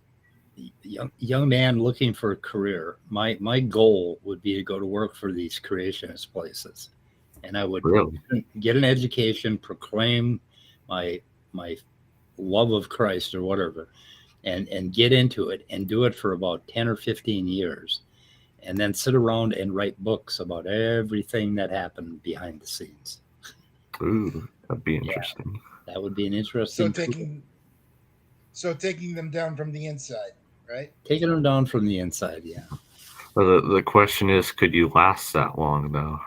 young man looking for a career, my goal would be to go to work for these creationist places, and I would Really? get an education, proclaim my love of Christ or whatever, and get into it and do it for about 10 or 15 years, and then sit around and write books about everything that happened behind the scenes. Ooh, that'd be interesting. Yeah, that would be an interesting. So taking them down from the inside, right? Taking them down from the inside, yeah. Well, the question is, could you last that long, though?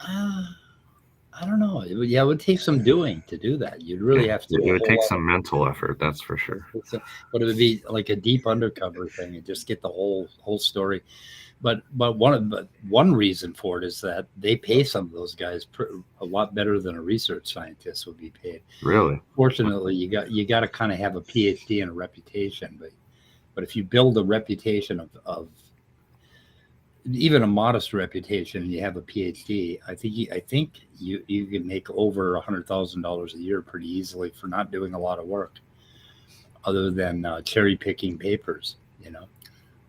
I don't know. It would take some doing to do that. You'd really have to. It would take some mental effort, that's for sure. But it would be like a deep undercover thing and just get the whole story. But one reason for it is that they pay some of those guys a lot better than a research scientist would be paid. Really? Fortunately, you got to kind of have a PhD and a reputation. But if you build a reputation of even a modest reputation, you have a PhD, I think you can make over $100,000 a year pretty easily for not doing a lot of work other than cherry picking papers, you know.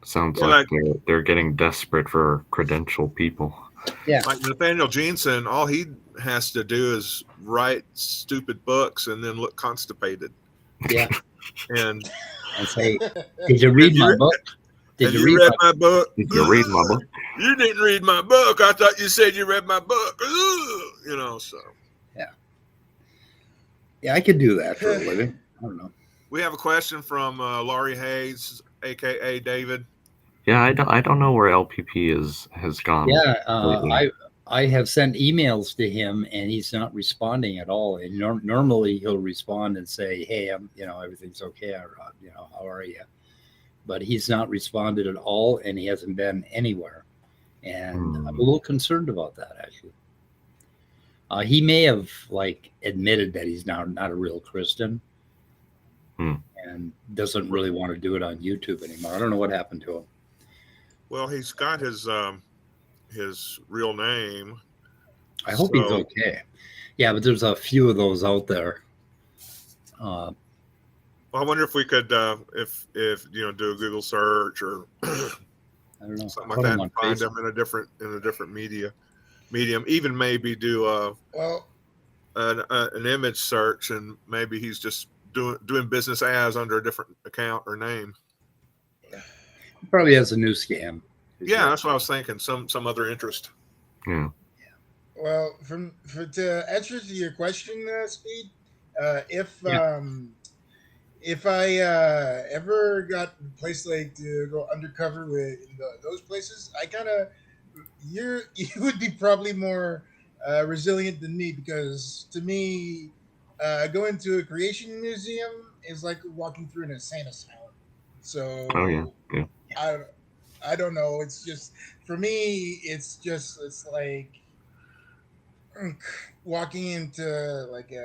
Sounds like they're getting desperate for credentialed people. Yeah. Like Nathaniel Jensen, all he has to do is write stupid books and then look constipated. Yeah. And say, did you read my book? Did you read my book? Did you read my book? You didn't read my book. I thought you said you read my book. You know, so. Yeah, I could do that for a living. I don't know. We have a question from Laurie Hayes, a.k.a. David. Yeah, I don't know where LPP has gone. Yeah, I have sent emails to him and he's not responding at all. And normally he'll respond and say, "Hey, everything's okay. Or, how are you?" But he's not responded at all, and he hasn't been anywhere. And I'm a little concerned about that, actually. He may have admitted that he's now not a real Christian and doesn't really want to do it on YouTube anymore. I don't know what happened to him. Well, he's got his real name. I hope he's okay. Yeah, but there's a few of those out there. Well, I wonder if we could, if do a Google search or I don't know, something like that, and find them in a different medium. Even maybe do an image search, and maybe he's just doing business as under a different account or name. He probably has a new scam. Yeah, that's what I was thinking. Some other interest. Yeah. Well, to answer to your question, Speed, if I ever got a place to go undercover with those places, you would be probably more resilient than me, because to me, going to a creation museum is like walking through an insane asylum. So I don't know. It's just, for me, it's like walking into like a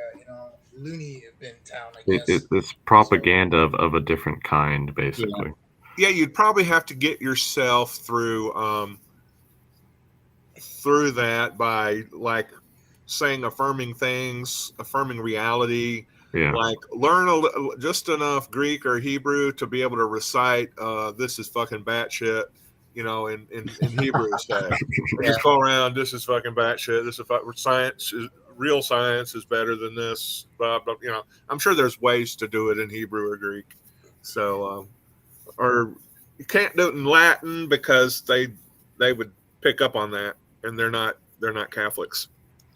loony bin town, I It, guess. it's So propaganda of a different kind, Yeah. basically. Yeah, you'd probably have to get yourself through that by like saying affirming things, affirming reality, Yeah. like learn just enough Greek or Hebrew to be able to recite this is fucking batshit, in Hebrew say. Or Yeah. just go around, this is fucking batshit, this is science is real science is better than this, blah blah. I'm sure there's ways to do it in Hebrew or Greek. So or you can't do it in Latin because they would pick up on that, and they're not Catholics.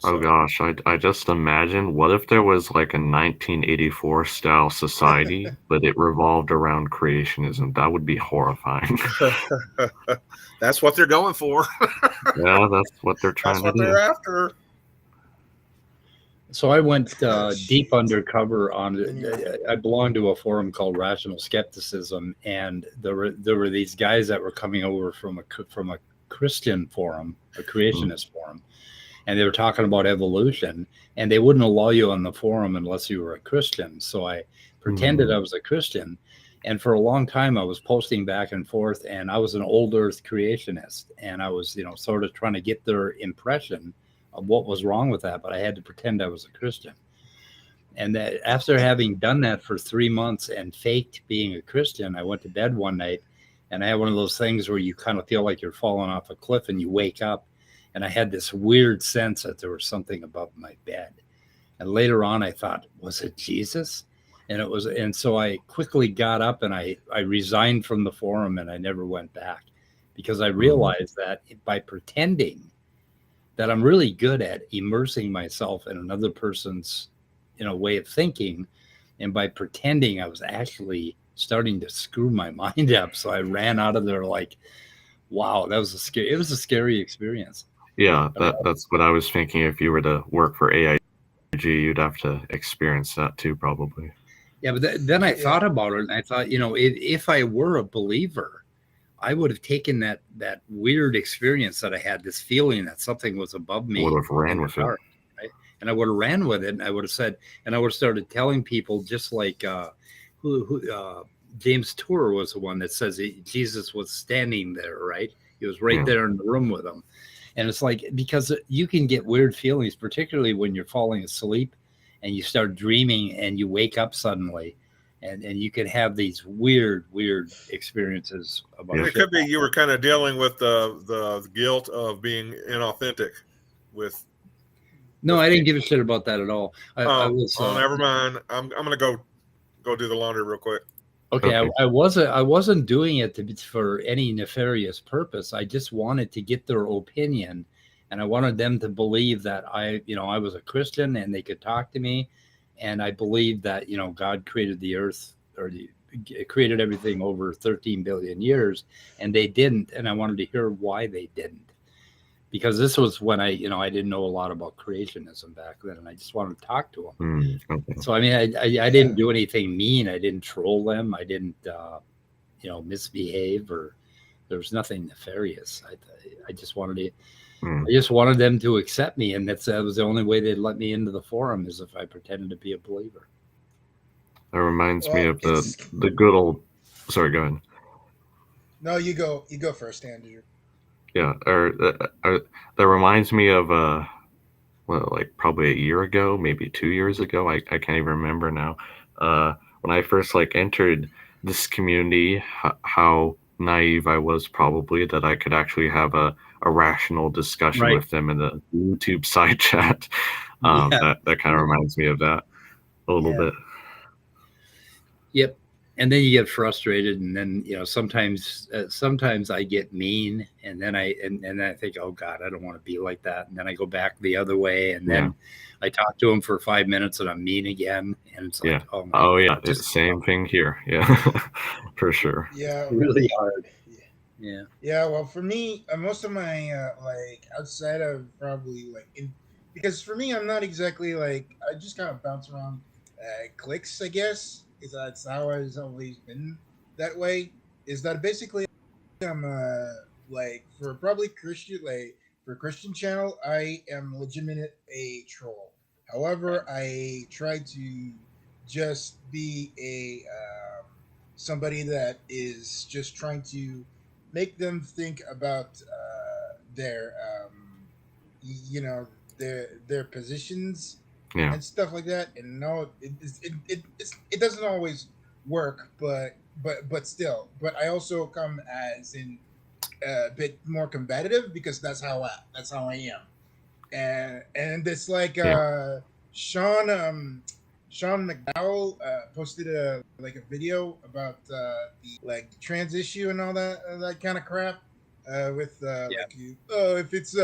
Oh So gosh, I just imagine, what if there was like a 1984 style society, but it revolved around creationism? That would be horrifying. that's what they're going for. Yeah, that's what they're That's trying to what they're do. after. So I went Shit. deep undercover on. Anyway. I belonged to a forum called Rational Skepticism, and there were these guys that were coming over from a Christian forum, a creationist forum, and they were talking about evolution, and they wouldn't allow you on the forum unless you were a Christian. So I pretended I was a Christian, and for a long time I was posting back and forth, and I was an old Earth creationist, and I was sort of trying to get their impression of what was wrong with that, but I had to pretend I was a Christian. And that after having done that for 3 months and faked being a Christian, I went to bed one night, and I had one of those things where you kind of feel like you're falling off a cliff and you wake up, and I had this weird sense that there was something above my bed. And later on I thought, was it Jesus? And it was, and so I quickly got up and I resigned from the forum, and I never went back, because I realized that by pretending that I'm really good at immersing myself in another person's way of thinking, and by pretending I was actually starting to screw my mind up. So I ran out of there like, wow, it was a scary experience. Yeah, that's what I was thinking. If you were to work for AIG, you'd have to experience that too, probably. Yeah, but then I thought about it, and I thought, if I were a believer, I would have taken that weird experience that I had, this feeling that something was above me, Would have ran with it. Right? And I would have ran with it, and I would have said, and I would have started telling people, just like James Tour was the one that says Jesus was standing there, right? He was right there in the room with them. And it's like, because you can get weird feelings, particularly when you're falling asleep and you start dreaming and you wake up suddenly. And you can have these weird experiences about It could be you were kind of dealing with the guilt of being inauthentic with. No, I didn't give a shit about that at all. I was. Never mind. I'm gonna go do the laundry real quick. Okay, I wasn't doing it for any nefarious purpose. I just wanted to get their opinion, and I wanted them to believe that I was a Christian and they could talk to me, and I believed that God created the earth, or created everything over 13 billion years, and they didn't, and I wanted to hear why they didn't, because this was when I didn't know a lot about creationism back then, and I just wanted to talk to them. So I mean, I didn't do anything mean. I didn't troll them. I didn't misbehave, or there was nothing nefarious. I just wanted to. I just wanted them to accept me, and that was the only way they'd let me into the forum, is if I pretended to be a believer. That reminds me of the good old. Sorry, go ahead. No, you go first, Andrew. Yeah, that reminds me of like probably a year ago, maybe 2 years ago. I can't even remember now. When I first entered this community, how naive I was, probably, that I could actually have a rational discussion with them in the YouTube side chat. That kind of reminds me of that a little bit. Yep. And then you get frustrated, and then sometimes I get mean, and then I think, oh God, I don't want to be like that, and then I go back the other way, and then I talk to him for 5 minutes, and I'm mean again, and it's like, oh yeah, it's the same thing here, for sure. Yeah, really hard. Yeah. Well, for me, most of my outside of probably because for me, I'm not exactly I just kind of bounce around cliques, I guess. That's how I've always been that way. Is that basically I'm for probably Christian for Christian channel, I am legitimate a troll. However, I try to just be a somebody that is just trying to make them think about their you know their positions Yeah. and stuff like that. And no, it doesn't always work, but still. But I also come as in a bit more combative because that's how I am. And it's like Sean Sean McDowell posted a video about the like trans issue and all that kind of crap with Yeah. like if it's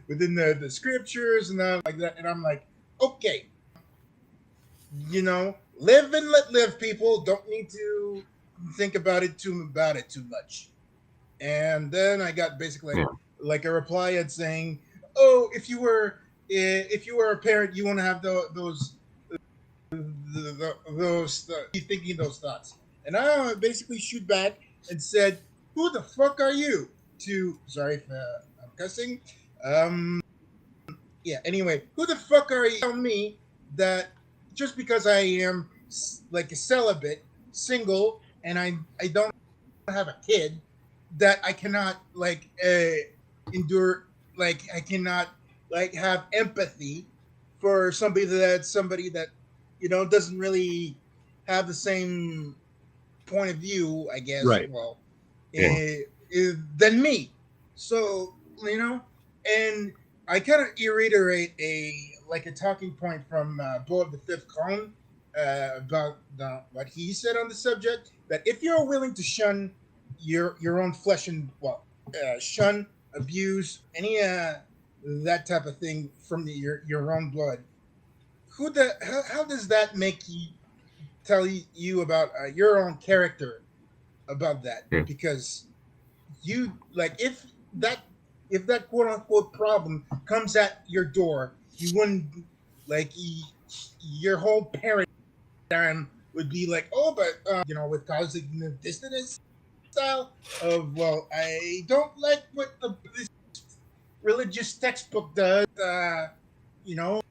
within the scriptures and like that, and I'm like, okay, live and let live. People don't need to think about it too much. And then I got basically Yeah. like a reply at saying, "Oh, if you were a parent, you want to have you thinking those thoughts." And I basically shoot back and said, "Who the fuck are you?" To sorry if I'm cussing. Yeah. Anyway, who the fuck are you? Tell me that just because I am like a celibate, single, and I don't have a kid, that I cannot like endure, like I cannot like have empathy for somebody that doesn't really have the same point of view, I guess. Right. Well, Yeah. than me. So and I kind of reiterate a talking point from Bo of the Fifth Column about what he said on the subject. That if you're willing to shun your own flesh and shun, abuse, any that type of thing from your own blood, how does that make you tell you about your own character about that? Yeah. Because you like if that quote unquote problem comes at your door, you wouldn't like your whole paradigm would be like, oh, but with cognitive dissonance style of, well, I don't like what this religious textbook does. You know,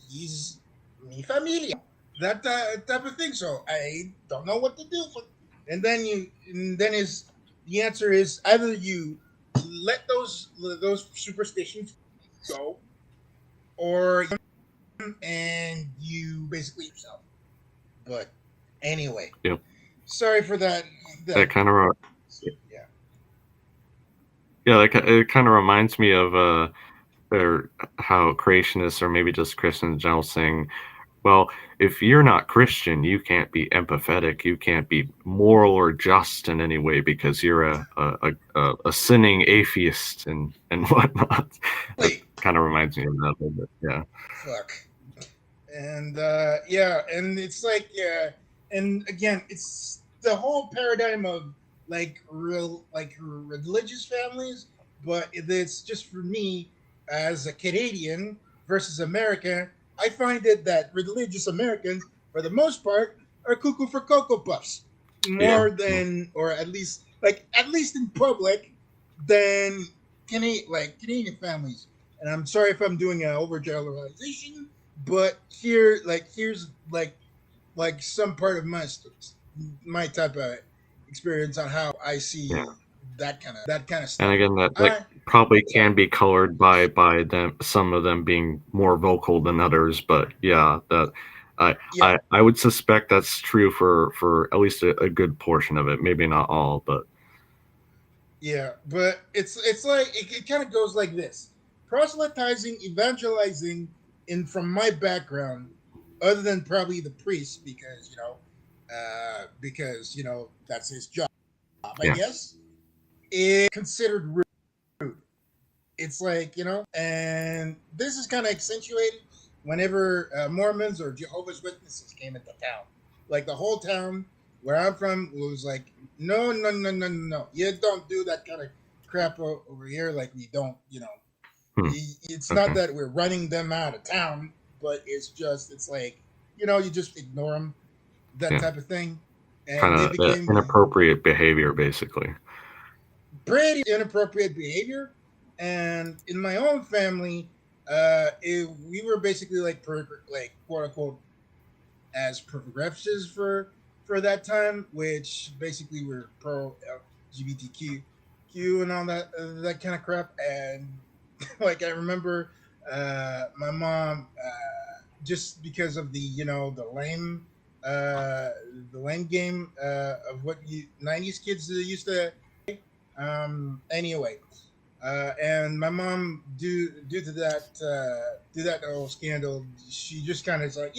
he's mi familia, that type of thing. So I don't know what to do. And then is the answer is either you let those superstitions go, or and you basically yourself. But anyway, Yep. sorry for that. That kind of Yeah. yeah, it kind of reminds me of or how creationists or maybe just Christians in general saying, well, if you're not Christian, you can't be empathetic, you can't be moral or just in any way because you're a sinning atheist and whatnot. That kind of reminds me of that a little bit. Yeah. Fuck. And and it's like and again, it's the whole paradigm of like religious families, but it's just for me as a Canadian versus American. I find it that religious Americans, for the most part, are cuckoo for Cocoa Puffs more than, or at least in public, than Canadian families. And I'm sorry if I'm doing an overgeneralization, but here's some part of my type of experience on how I see that kind of stuff. And again, that probably can be colored by them, some of them being more vocal than others. But yeah, that I would suspect that's true for at least a good portion of it. Maybe not all, but yeah. But it's like it kind of goes like this: proselytizing, evangelizing, in from my background, other than probably the priest, because that's his job, I guess, is considered rude. It's like, and this is kind of accentuated whenever Mormons or Jehovah's Witnesses came into town. Like the whole town where I'm from was like, no, no, no, no, no, no. You don't do that kind of crap over here. Like we don't, It's not that we're running them out of town, but it's like, you just ignore them, that type of thing. And kind they of became inappropriate behavior, basically. pretty inappropriate behavior. And in my own family, we were basically like like quote unquote as progressives for that time, which basically were pro LGBTQ and all that kind of crap. And like I remember, my mom, just because of the uh, the lame game of what 90s kids used to. Anyway, and my mom, due to that whole scandal, she just kind of is like,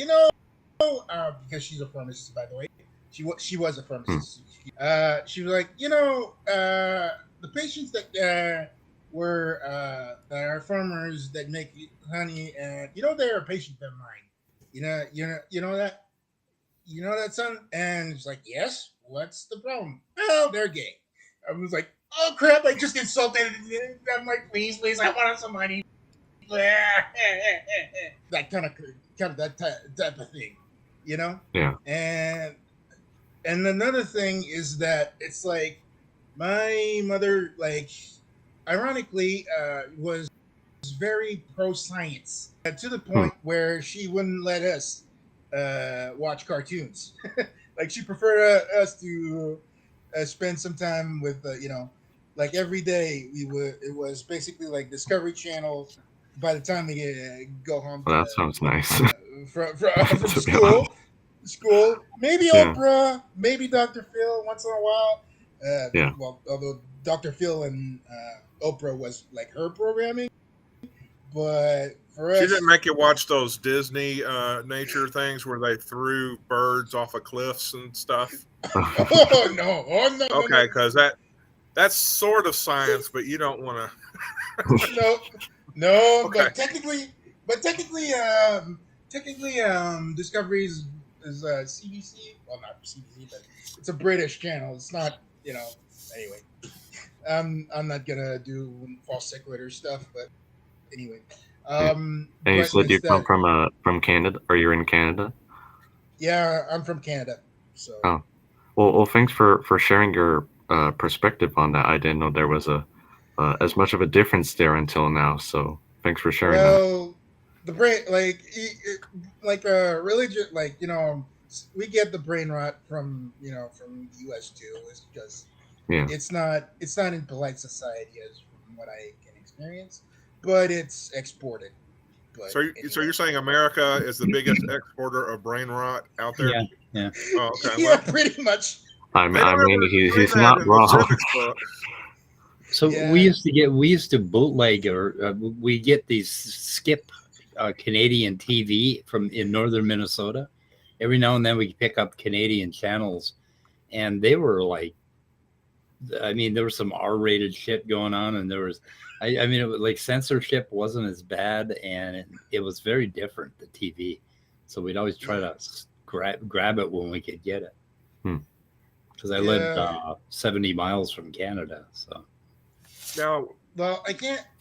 because she's a pharmacist, by the way. She was a Hmm. pharmacist. She was like, the patients that are farmers that make honey, and they're a patient of mine. You know that, son? And it's like, yes. What's the problem? Well, they're gay. I was like, oh crap! I just insulted. I'm like, please, I want some money. That kind of that type of thing, you know. Yeah. And another thing is that it's like my mother, like, ironically, was very pro science, to the Hmm. point where she wouldn't let us watch cartoons. Like she preferred us to spend some time with, like every day it was basically like Discovery Channel. By the time we go home Well, that sounds nice. from To be honest. school, maybe Yeah. Oprah, maybe Dr. Phil once in a while. Yeah. Well, although Dr. Phil and Oprah was like her programming, but for She us, didn't make you watch those Disney nature things where they threw birds off of cliffs and stuff. oh no, Okay, because that's sort of science, but you don't want no, no. to. Okay, But technically, Discovery's is CBC. Well, not CBC, but it's a British channel. It's not, Anyway, I'm not gonna do false sequitur stuff, but anyway, Yeah. And you but said you come instead, from Canada, or you're in Canada? yeah, I'm from Canada, so. Oh, well, thanks for sharing your perspective on that. I didn't know there was a as much of a difference there until now. So thanks for sharing that. Well, the brain, like religion, like we get the brain rot from the U.S. too. It's just Yeah. it's not in polite society as from what I can experience, but it's exported. But so anyway, you're saying America is the biggest exporter of brain rot out there? Yeah. Oh, okay. yeah, Well, pretty much. I they don't mean, ever he's say that not in the wrong. civics books. So Yeah. we used to bootleg, or we get these skip Canadian TV from in northern Minnesota. Every now and then we pick up Canadian channels, and they were like, I mean, there was some R-rated shit going on, and there was, I mean, it was like censorship wasn't as bad, and it was very different, the TV. So we'd always try to grab it when we could get it, Hmm. because I lived Yeah. 70 miles from Canada. So Now, Well, I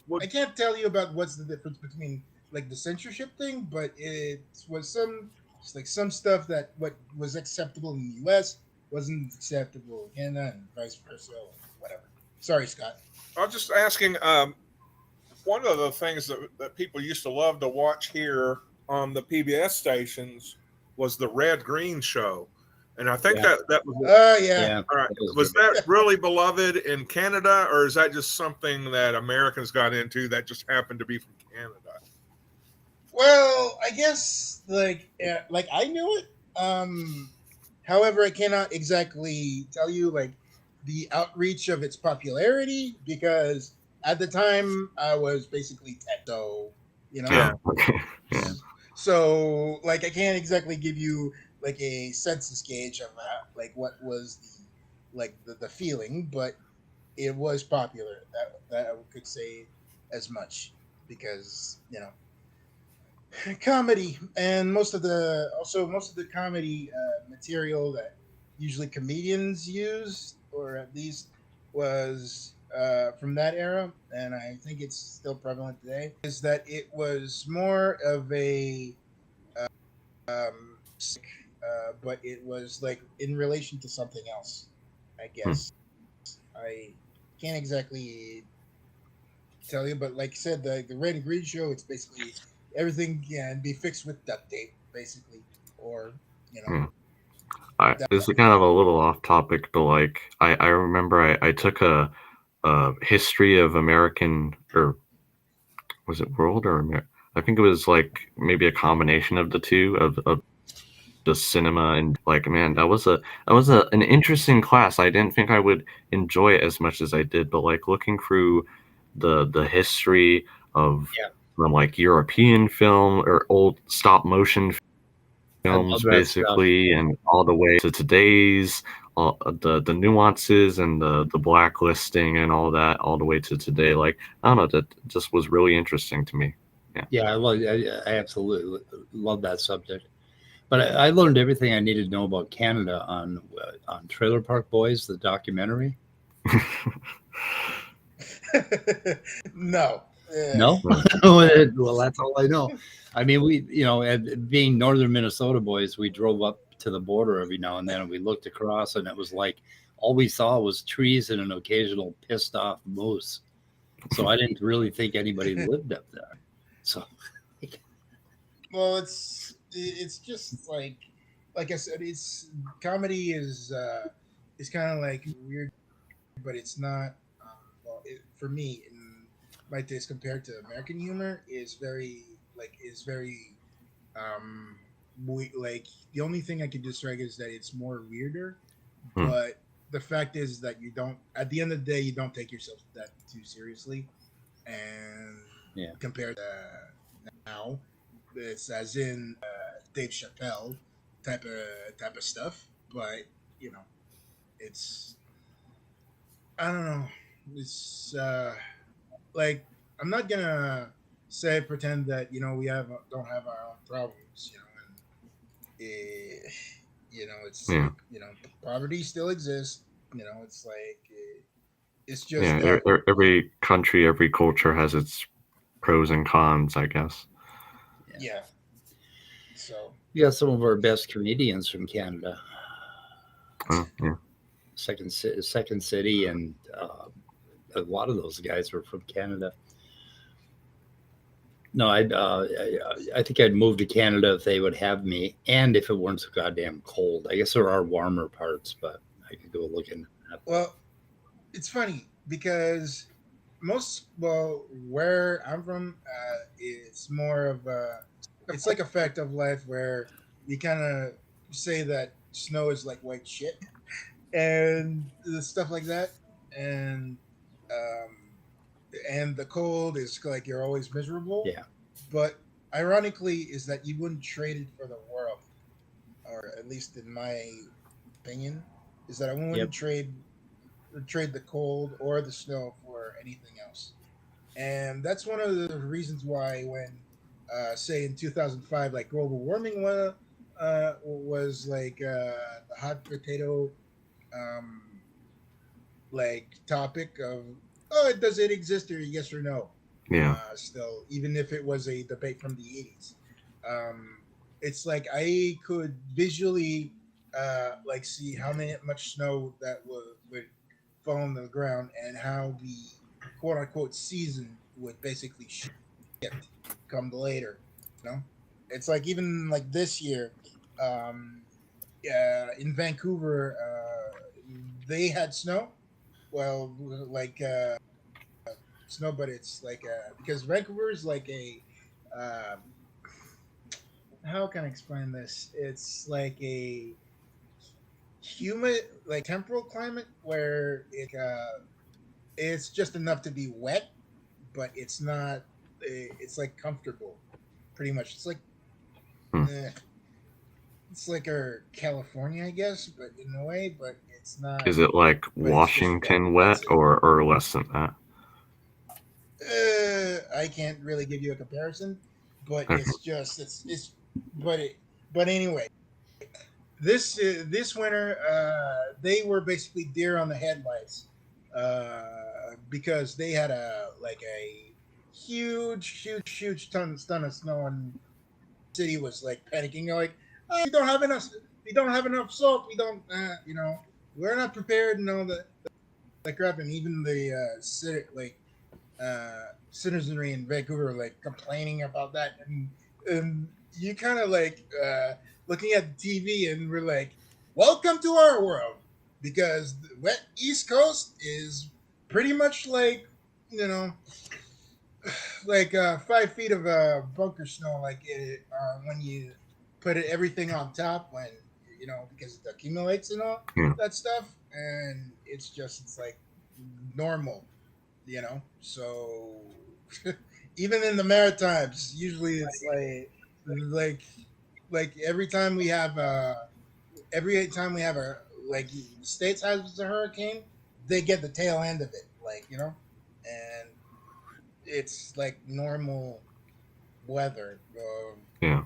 what can't tell you about what's the difference between like the censorship thing, but it was some stuff that what was acceptable in the U.S. wasn't acceptable in Canada, and vice versa, or whatever. Sorry, Scott. I was just asking. One of the things that people used to love to watch here on the PBS stations was the Red Green Show, and I think Yeah. that was Yeah. yeah, all right. that Was good. that really beloved in Canada, or is that just something that Americans got into that just happened to be from Canada? Well, I guess like I knew it. However, I cannot exactly tell you like the outreach of its popularity because at the time I was basically 10, so you know. Yeah. Oh, okay. Yeah. So like I can't exactly give you like a census gauge of like what was the feeling, but it was popular. That I could say as much because comedy and most of the comedy material that usually comedians use, or at least was from that era, and I think it's still prevalent today, is that it was more of a but it was like in relation to something else. I Hmm. guess I can't exactly tell you. But like I said, the Red and Green show, it's basically everything can be fixed with duct tape, basically, or you know. Hmm. That, This is kind of a little off topic, but like I remember I took a history of American, or was it world or I think it was like maybe a combination of the two of the cinema, and like, man, that was an interesting class. I didn't think I would enjoy it as much as I did, but like looking through the history of Yeah. from like European film or old stop motion I love films that stuff. basically, and all the way to today's, all the nuances and the blacklisting and all that, all the way to today. Like, I don't know, that just was really interesting to me. Yeah, I absolutely love that subject. But I learned everything I needed to know about Canada on Trailer Park Boys, the documentary. no. No, well, that's all I know. I mean, we, being northern Minnesota boys, we drove up to the border every now and then, and we looked across, and it was like all we saw was trees and an occasional pissed off moose. So I didn't really think anybody lived up there. So, Well, it's just like I said, it's comedy is kind of like weird, but it's not. For me, in my taste, compared to American humor, is very like the only thing I can dislike is that it's more weirder, Hmm. but the fact is that you don't. At the end of the day, you don't take yourself that too seriously, and Yeah. compared to now, it's as in Dave Chappelle type of stuff. But it's I don't know. It's like I'm not gonna say pretend that we don't have our own problems, and it's Yeah. like poverty still exists. It's like it's just Yeah, that every country, every culture has its pros and cons, I guess. yeah. So we got some of our best comedians from Canada. Oh, yeah. Second City, and a lot of those guys were from Canada. No, I think I'd move to Canada if they would have me, and if it weren't so goddamn cold. I guess there are warmer parts, but I could go look in that. well, it's funny because where I'm from, it's more of it's like a fact of life where you kind of say that snow is like white shit and stuff like that, and um, the cold is like you're always miserable. Yeah. But ironically, is that you wouldn't trade it for the world, or at least in my opinion, is that I wouldn't Yep. trade the cold or the snow for anything else. And that's one of the reasons why when say in 2005 like global warming was like the hot potato um, like topic of does it exist or yes or no, Yeah. still even if it was a debate from the 80s, it's like I could visually like see how much snow that would fall on the ground and how the quote unquote season would basically shift come later. It's like even like this year, um, in Vancouver, they had snow. Well, like snow, but it's like because Vancouver is like a um, how can I explain this? It's like a humid, like temporal climate where it's just enough to be wet, but it's not. It's like comfortable, pretty much. It's like Hmm. it's like our California, I guess, but in a way, but it's not. Is it like But it's just Washington wet. wet or less than that? I can't really give you a comparison, but Okay. it's just but anyway, this winter they were basically deer on the headlights because they had a huge ton of snow, and the city was like panicking. They're like, oh, we don't have enough salt. We don't we're not prepared and all that crap. And even the city, like citizenry in Vancouver like complaining about that, and you kind of like looking at the TV, and we're like, "Welcome to our world," because the wet East Coast is pretty much like you know like 5 feet of bunker snow, like when you put everything on top, when because it accumulates and all Yeah. that stuff, and it's like normal, So even in the Maritimes, usually it's like like every time we have a like the states has a hurricane, they get the tail end of it, and it's like normal weather. Yeah.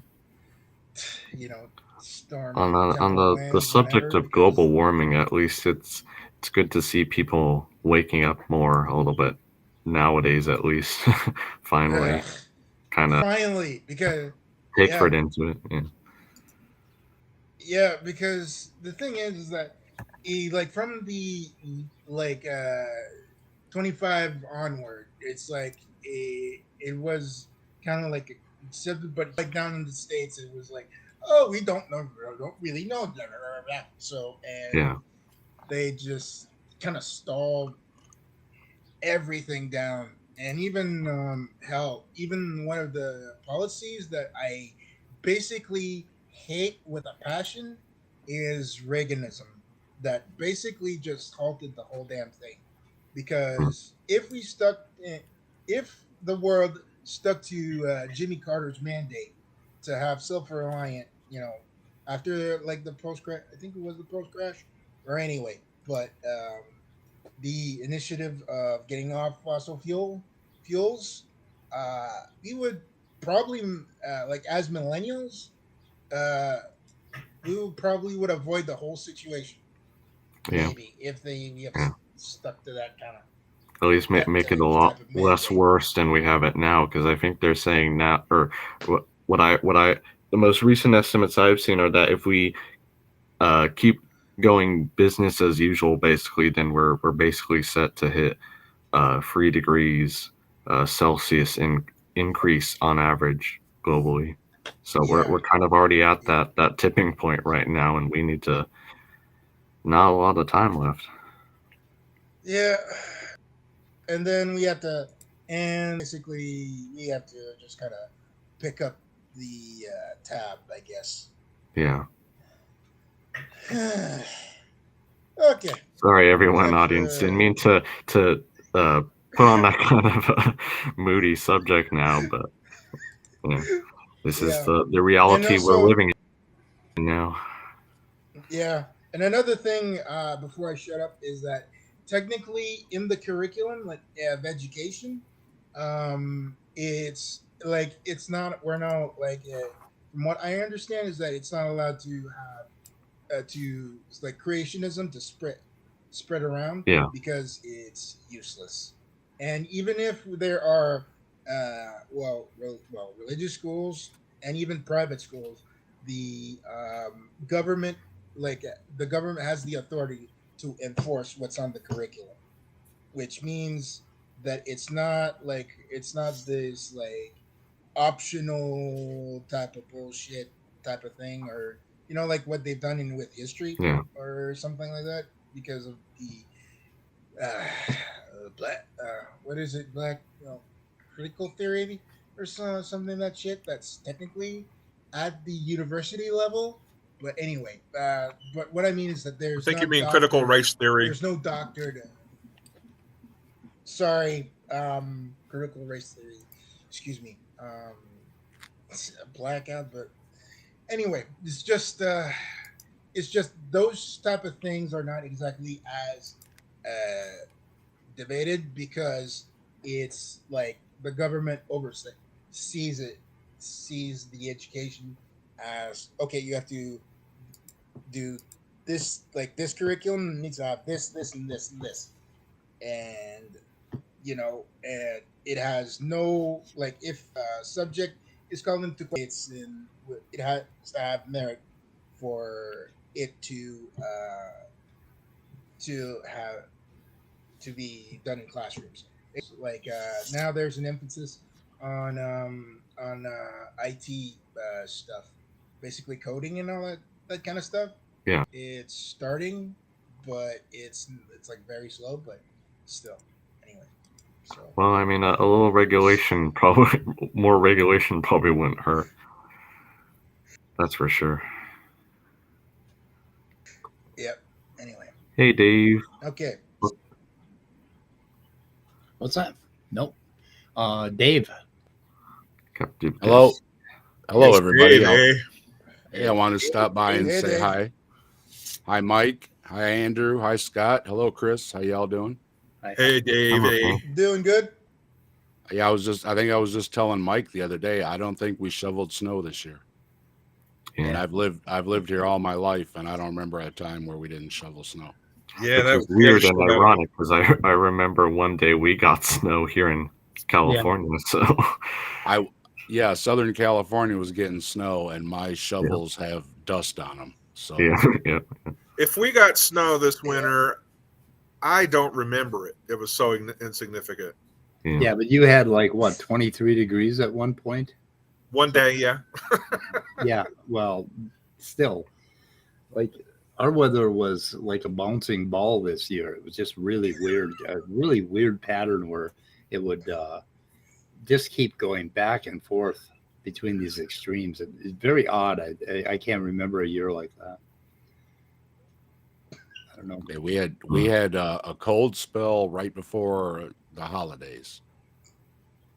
You know, storm On tempo the winds subject whenever of global because warming, at least it's good to see people waking up more a little bit nowadays, at least. Finally, ugh, kind of finally because take yeah, foot into it. Yeah. yeah, because the thing is that he like from the like 25 onward, it's like it was kind of like accepted, but like down in the states, it was like, oh, we don't really know, blah, blah, blah, blah. So and Yeah. they just kind of stalled everything down, and even hell, even one of the policies that I basically hate with a passion is Reaganism, that basically just halted the whole damn thing. Mm. Because if the world stuck to Jimmy Carter's mandate to have self-reliant, after like the post crash, I think it was the post crash, or anyway, but the initiative of getting off fossil fuels, we would probably like as millennials, uh, we would probably would avoid the whole situation. Yeah. Maybe if we have Yeah. stuck to that kind of At least make it a lot type of less mandate. worse than we have it now, because I think they're saying now, or what I the most recent estimates I've seen are that if we keep going business as usual, basically, then we're basically set to hit 3 degrees Celsius increase on average globally. So Yeah, we're kind of already at that tipping point right now, and we need to not a lot of time left. yeah, and then basically we have to just kind of pick up the tab, I guess. Yeah. Okay, Sorry, everyone, that's audience. Didn't mean to uh, put on that kind of a moody subject now, but yeah, this is yeah, the and reality we're also living in now. yeah, and another thing before I shut up is that technically in the curriculum like of education, it's like it's not we're not like from what I understand is that it's not allowed to have to like creationism to spread around Yeah, because it's useless. And even if there are religious schools and even private schools, the government the government has the authority to enforce what's on the curriculum, which means that it's not this like optional type of bullshit type of thing, or like what they've done in with history yeah, or something like that, because of the uh, black what is it, black critical theory or something of that shit that's technically at the university level. But anyway, but what I mean is that I think you mean critical race theory. there's no doctored sorry, critical race theory, excuse me, it's a blackout. But anyway, it's just those type of things are not exactly as debated, because it's like the government sees the education as, okay, you have to do this, like this curriculum needs to have this and this and this, and and it has no, like, if a subject is called into question, it has to have merit for it to have to be done in classrooms. Like now there's an emphasis on IT stuff, basically coding and all that kind of stuff. Yeah. It's starting, but it's like very slow, but still. Anyway, so Well, I mean, a little regulation probably, more regulation probably wouldn't hurt. That's for sure. yep. Anyway, Hey, Dave. okay. What's that? Nope. Dave. Captain Hello. Dave. Hello, Yes, everybody. Dave, Hey, I want to stop by and Hey, say Dave. hi. Hi, Mike. Hi, Andrew. Hi, Scott. Hello, Chris. How y'all doing? Hey, Dave. Okay. Doing good. Yeah, I think I was just telling Mike the other day, I don't think we shoveled snow this year. And Yeah. I've lived here all my life, and I don't remember a time where we didn't shovel snow. Yeah, Which that is weird and that- ironic because I remember one day we got snow here in California. So Yeah, Southern California was getting snow, and my shovels have dust on them. So yeah. If we got snow this winter, I don't remember it. It was so insignificant. Yeah, but you had like what, 23 degrees at one point? One day, yeah. Yeah, well, still, like our weather was like a bouncing ball this year. It was just really weird, a really weird pattern where it would just keep going back and forth between these extremes. It's very odd. I can't remember a year like that. I don't know. yeah, we had a cold spell right before the holidays,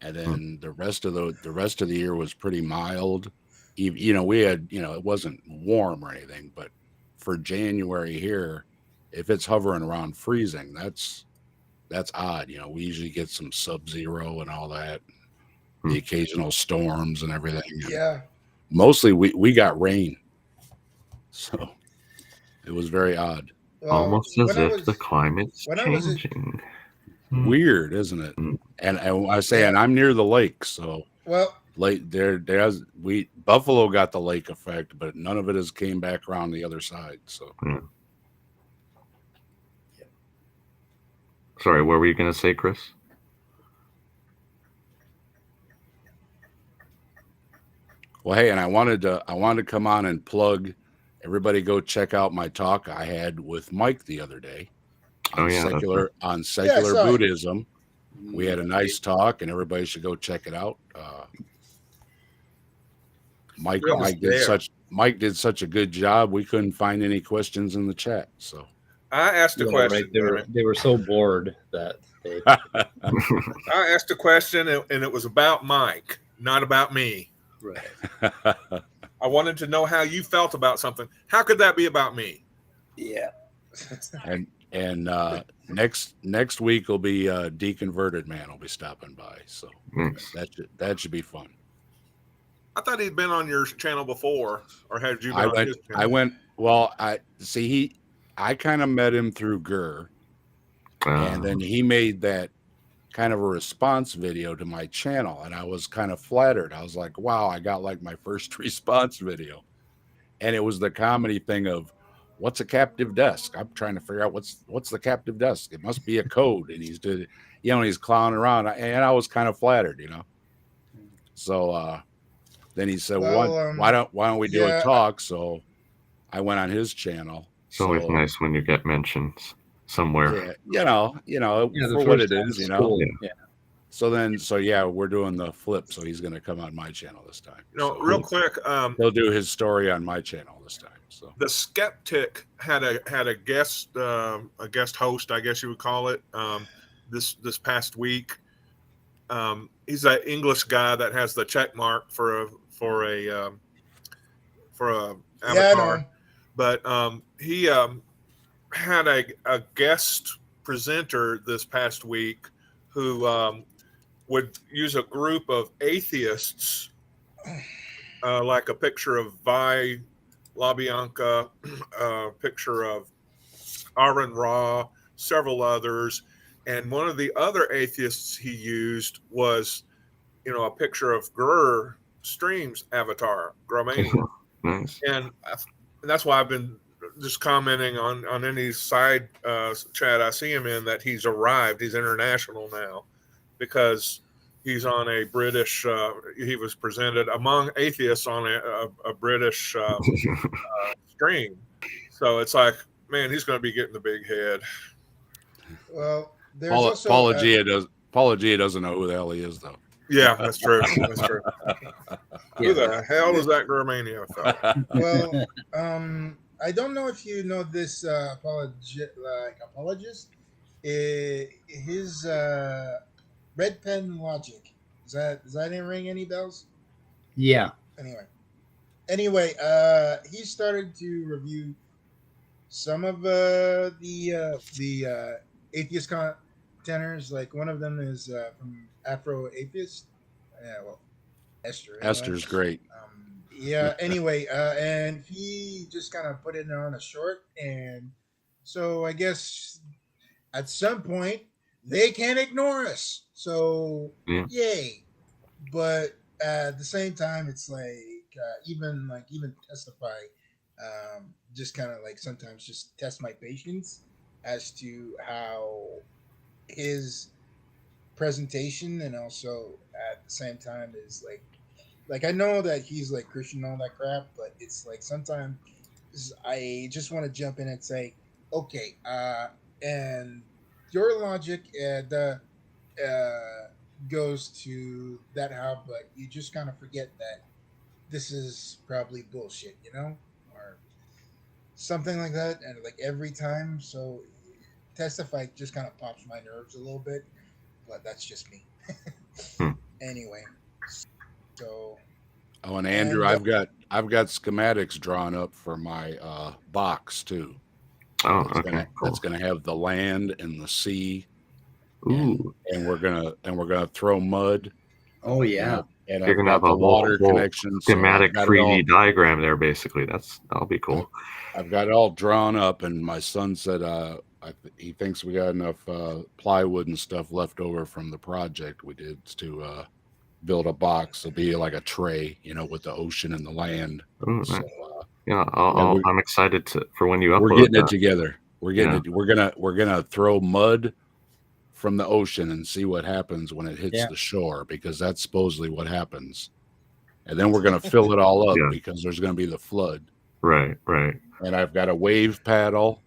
and then the rest of the year was pretty mild. We had, it wasn't warm or anything, but for January here, if it's hovering around freezing, that's odd. We usually get some sub-zero and all that, the occasional storms and everything. And Yeah. mostly we got rain, so it was very odd. Well, Almost as when I if was- the climate's when I was a- changing. Weird, isn't it? Mm. And I say, and I'm near the lake, so Well, Buffalo got the lake effect, but none of it has came back around the other side. So Sorry, what were you going to say, Chris? well, hey, and I wanted to come on and plug everybody. Go check out my talk I had with Mike the other day Oh, on yeah, that's secular I saw it. Buddhism. We had a nice talk, and everybody should go check it out. Mike did such a good job. We couldn't find any questions in the chat, so I asked a Yeah, question. right. They were so bored that they. I asked a question, and it was about Mike, not about me. Right. I wanted to know how you felt about something. How could that be about me? Yeah. and next week will be Deconverted Man will be stopping by, so Nice. that should be fun. I thought he'd been on your channel before, or had you been on his channel? I kind of met him through Gurr, and then he made that kind of a response video to my channel, and I was kind of flattered. I was like, wow, I got like my first response video, and it was the comedy thing of, what's a captive desk? I'm trying to figure out what's the captive desk. It must be a code, and he's clowning around, and I was kind of flattered, So then he said, Well, why don't we do yeah. a talk? So I went on his channel. It's always nice when you get mentions somewhere. Yeah, for what it is, Cool. Yeah. So we're doing the flip. So he's going to come on my channel this time. Real quick, he'll do his story on my channel this time. So the Skeptic had a guest host, I guess you would call it, this past week. He's an English guy that has the check mark for a avatar, but he had a guest presenter this past week who would use a group of atheists, like a picture of Vi LaBianca, a picture of Aaron Ra, several others. And one of the other atheists he used was, a picture of Gurr Stream's avatar, Gromanian. Nice. And that's why I've been just commenting on any side chat I see him in that he's arrived. He's international now. because he's on a British. He was presented among atheists on a British stream. So it's like, man, he's going to be getting the big head. Well, there's Paula, also Paula Gia doesn't know who the hell he is, though. Yeah, that's true. That's true. Who the hell is that Germania fellow? well, I don't know if you know this apologist. His red pen logic. Does that even ring any bells? Yeah. Anyway, he started to review some of the atheist contenders. Like one of them is from Afro Atheist. Yeah, well, Esther. Anyway. Esther's great. Yeah. Anyway, and he just kind of put it on a short, and so I guess at some point they can't ignore us. So yay! But at the same time, it's like even testify, just kind of like sometimes just test my patience as to how his presentation, and also at the same time is like I know that he's like Christian and all that crap, but it's like sometimes I just want to jump in and say, okay, and your logic goes to that how, but you just kind of forget that this is probably bullshit, or something like that, and like every time, so testify just kind of pops my nerves a little bit, but that's just me. Anyway, so. Oh, and Andrew, I've got schematics drawn up for my box too. Oh, That's okay, cool. That's gonna have the land and the sea. Ooh. And we're gonna throw mud. Oh yeah. And You're gonna have a water whole connection, schematic so 3D diagram there. Basically, that'll be cool. I've got it all drawn up, and my son said he thinks we got enough plywood and stuff left over from the project we did to build a box. It'll be like a tray, with the ocean and the land. Ooh, nice. So, I'm excited for when you upload. We're getting it together. We're getting it. We're gonna throw mud from the ocean and see what happens when it hits the shore, because that's supposedly what happens. And then we're going to fill it all up because there's going to be the flood. Right. And I've got a wave paddle,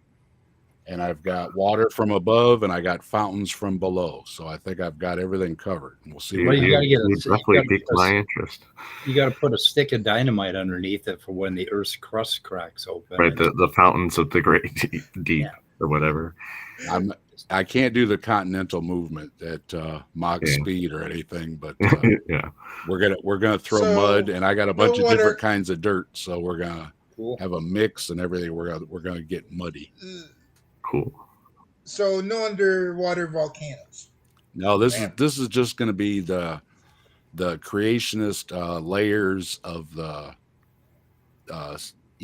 and I've got water from above, and I got fountains from below. So I think I've got everything covered. And we'll see. Well, you definitely piqued my interest. You got to put a stick of dynamite underneath it for when the Earth's crust cracks open. Right, the fountains of the great deep or whatever. I can't do the continental movement at Mach speed or anything, but we're gonna throw mud, and I got a bunch of different kinds of dirt, so we're gonna have a mix and everything. We're gonna get muddy. Cool. So no underwater volcanoes. No, this is just gonna be the creationist layers of the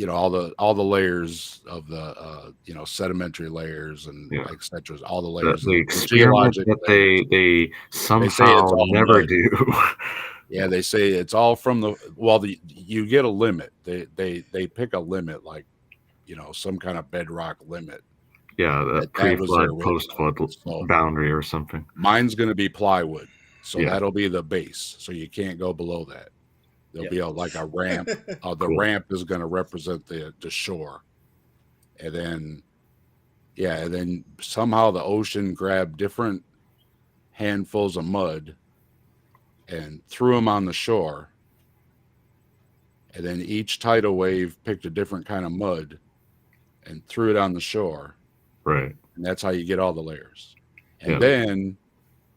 all the layers of the sedimentary layers and etc. All the layers. The experiment that they somehow never do. Yeah, they say it's all from you get a limit. They pick a limit, like some kind of bedrock limit. Yeah, the pre-flood, post-flood boundary or something. Mine's going to be plywood, so that'll be the base. So you can't go below that. There'll be like a ramp. The ramp is going to represent the shore, and then somehow the ocean grabbed different handfuls of mud and threw them on the shore, and then each tidal wave picked a different kind of mud and threw it on the shore. Right, and that's how you get all the layers. And then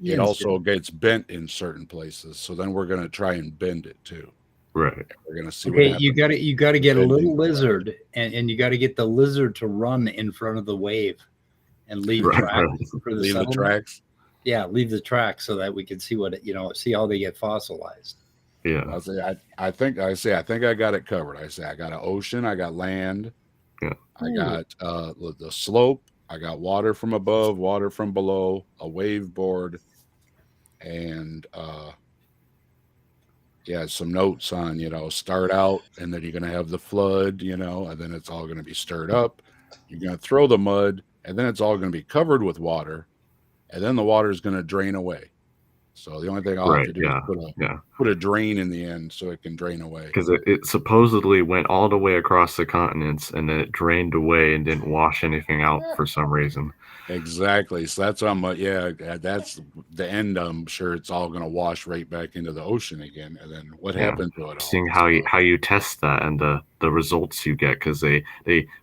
it also gets bent in certain places. So then we're going to try and bend it too. Right. We're gonna see. Okay, you got to get a little lizard, and you got to get the lizard to run in front of the wave, and leave tracks for the tracks. Yeah, leave the tracks so that we can see see how they get fossilized. Yeah, I think I got it covered. I got an ocean, I got land, I got the slope, I got water from above, water from below, a wave board, and some notes on, start out, and then you're going to have the flood, and then it's all going to be stirred up. You're going to throw the mud, and then it's all going to be covered with water, and then the water is going to drain away. So the only thing I'll have to do Yeah. is put a drain in the end so it can drain away. Because it supposedly went all the way across the continents and then it drained away and didn't wash anything out for some reason. Exactly. So that's what that's the end. I'm sure it's all going to wash right back into the ocean again. And then what happened to it all? Seeing how you test that and the results you get, because they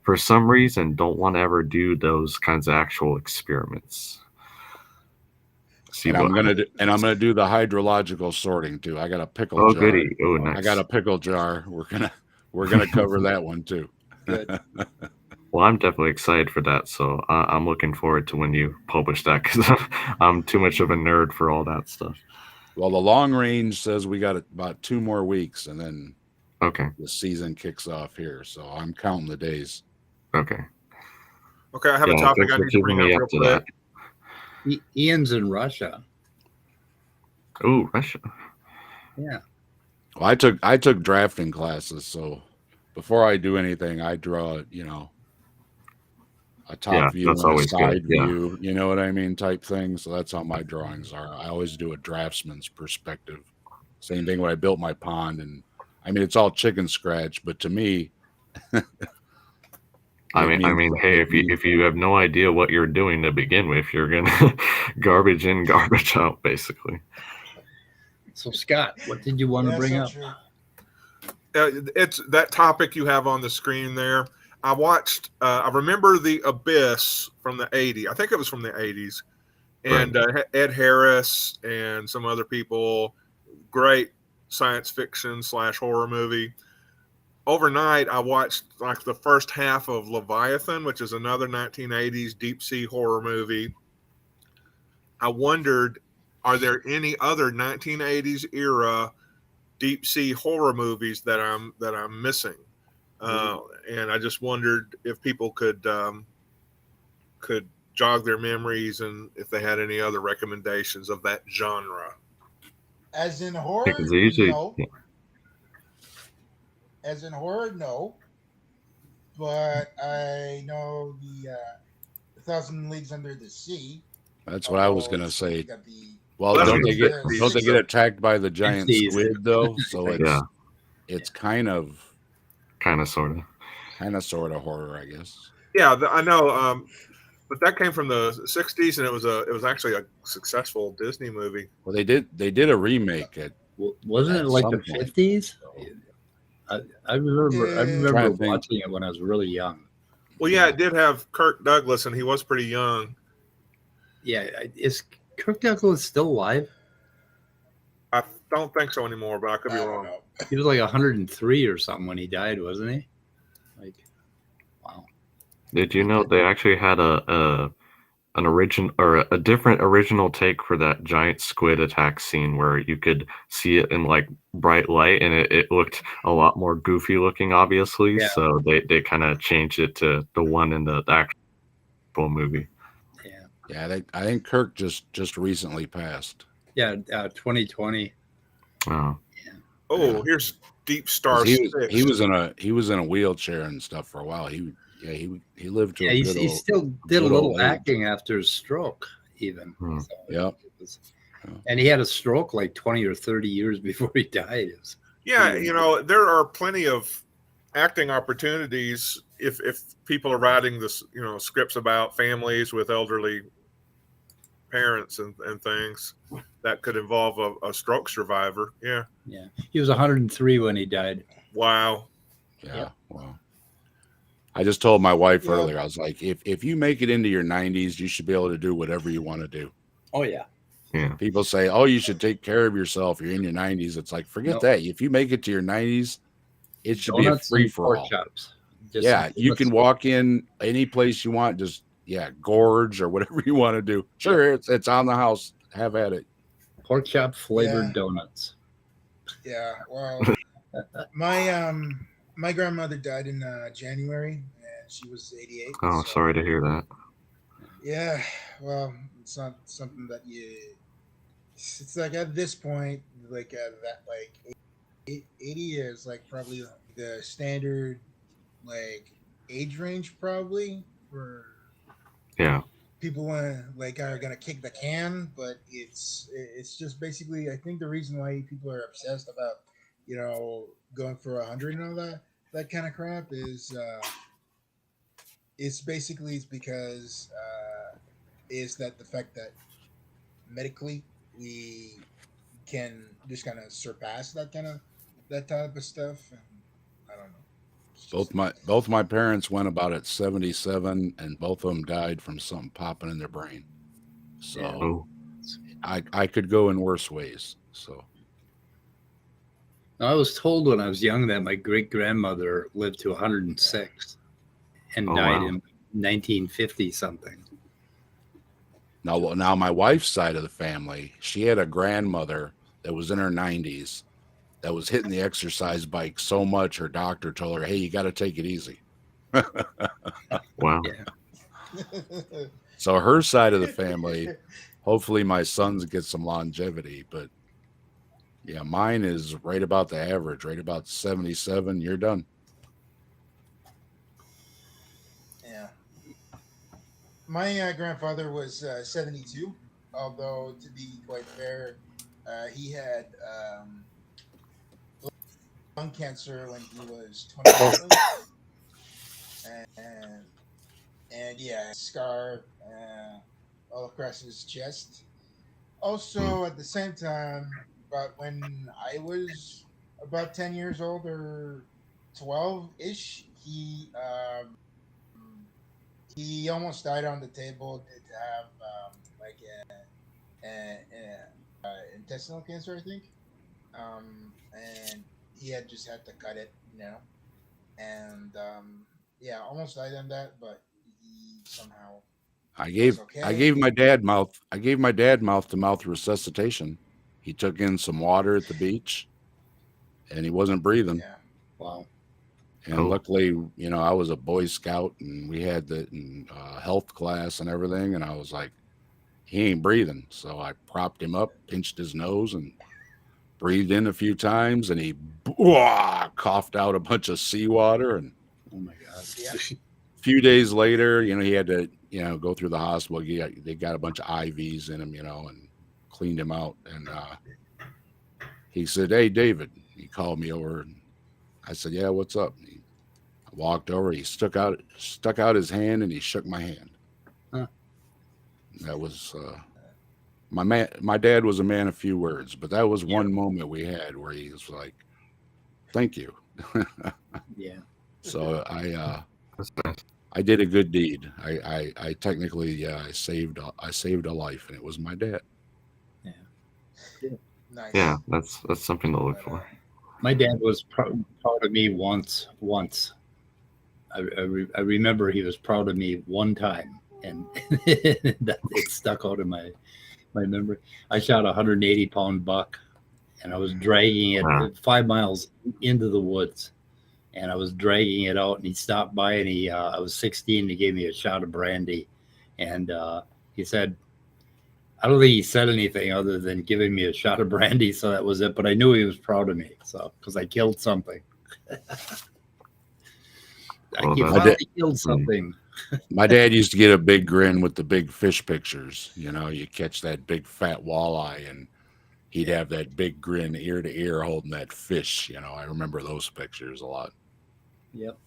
for some reason don't want to ever do those kinds of actual experiments. I'm gonna do the hydrological sorting too. I got a pickle jar. Goody. Oh, nice. I got a pickle jar. We're gonna cover that one too. Good. Well, I'm definitely excited for that. So I'm looking forward to when you publish that, because I'm too much of a nerd for all that stuff. Well, the long range says we got about 2 more weeks, and then the season kicks off here. So I'm counting the days. Okay. Okay, I have a topic I need to bring up real quick. Ian's in Russia. Oh, Russia. Yeah. Well, I took drafting classes, so before I do anything, I draw, a top view and a side view, you know what I mean, type thing. So that's how my drawings are. I always do a draftsman's perspective. Same thing when I built my pond, and I mean it's all chicken scratch, but to me, I mean, hey, if you have no idea what you're doing to begin with, you're gonna garbage in, garbage out, basically. So Scott, what did you want to bring up? It's that topic you have on the screen there. I watched. I remember The Abyss from the '80s. I think it was from the '80s, and Ed Harris and some other people. Great science fiction / horror movie. Overnight, I watched like the first half of Leviathan, which is another 1980s deep sea horror movie. I wondered, are there any other 1980s era deep sea horror movies that I'm missing? And I just wondered if people could jog their memories and if they had any other recommendations of that genre. As in horror, no. As in horror, no. But I know the 1,000 Leagues Under the Sea. That's what I was gonna say. Well, don't they get attacked by the giant squid though? So it's kind of sort of horror, I guess. Yeah, I know. But that came from the '60s, and it was actually a successful Disney movie. Well, they did a remake. Wasn't it like the '50s? I remember watching it when I was really young. Well, yeah, it did have Kirk Douglas, and he was pretty young. Yeah, is Kirk Douglas still alive? I don't think so anymore, but I could be wrong. He was like 103 or something when he died, wasn't he? Like, wow. Did you know they actually had an original or a different original take for that giant squid attack scene where you could see it in like bright light, and it looked a lot more goofy looking, obviously. Yeah. So they kind of changed it to the one in the actual movie. Yeah, I think Kirk just recently passed. Yeah, 2020. Oh. Yeah. Oh, here's Deep Star Six. He was in a wheelchair and stuff for a while. He lived to a good he still did a little acting after his stroke, even. So and he had a stroke like 20 or 30 years before he died. There are plenty of acting opportunities if people are writing this, scripts about families with elderly parents and things that could involve a stroke survivor. Yeah. He was 103 when he died. Wow. Yeah. Yep. Wow. I just told my wife earlier, I was like, if you make it into your 90s, you should be able to do whatever you want to do. Oh, yeah. Yeah. People say, oh, you should take care of yourself. You're in your 90s. It's like, forget that. If you make it to your 90s, it should be a free-for-all. You can walk in any place you want, just, gorge or whatever you want to do. Sure, it's on the house. Have at it. Pork chop flavored donuts. Yeah, well, my grandmother died in January, and she was 88. Oh, sorry to hear that. Yeah, well, it's not something that it's like at this point, like that, like 80 is like probably the standard, like age range probably for. Yeah. people like are gonna kick the can, but it's just basically I think the reason why people are obsessed about going for 100 and all that kind of crap is basically it's because is that the fact that medically we can just kind of surpass that type of stuff, and I don't know. It's just, Both my parents went about at 77, and both of them died from something popping in their brain. So Oh, I could go in worse ways. So I was told when I was young that my great grandmother lived to 106 and Oh, died wow. in 1950 something. now my wife's side of the family, she had a grandmother that was in her 90s that was hitting the exercise bike so much her doctor told her, "Hey, you got to take it easy." Wow. Yeah. So her side of the family, hopefully my sons get some longevity, but yeah, mine is right about the average, right about 77. You're done. yeah. My grandfather was 72, although to be quite fair, he had lung cancer when he was 27, and yeah, scar all across his chest. Also, at the same time, but when I was about 10 years old or 12 ish, he almost died on the table. Did have like intestinal cancer, I think. And he had just had to cut it, and yeah, almost died on that, but he somehow I was gave okay. I gave my dad mouth to mouth resuscitation. He took in some water at the beach and he wasn't breathing. Yeah. Wow. And Oh. luckily, I was a Boy Scout and we had the health class and everything. And I was like, he ain't breathing. So I propped him up, pinched his nose, and breathed in a few times. And he coughed out a bunch of seawater. And Oh my God. Yeah. a few days later, he had to, go through the hospital. They got a bunch of IVs in him, and cleaned him out. And he said, "Hey, David," he called me over. And I said, "Yeah, what's up?" I walked over. He stuck out his hand and he shook my hand. Huh. That was my dad was a man of few words, but that was one moment we had where he was like, "Thank you." Yeah. So That's nice. I did a good deed. I technically I saved a life, and it was my dad. Nice. Yeah, that's something to look But, for. My dad was proud of me once. I remember he was proud of me one time, and that it stuck out in my memory. I shot a 180-pound buck, and I was dragging it Wow. 5 miles into the woods, and I was dragging it out. And he stopped by, and I was 16. And he gave me a shot of brandy, and he said, I don't think he said anything other than giving me a shot of brandy. So that was it. But I knew he was proud of me. So, because I killed something. Well, I that- finally killed something. My dad used to get a big grin with the big fish pictures. You catch that big fat walleye, and he'd have that big grin ear to ear holding that fish. I remember those pictures a lot. Yep.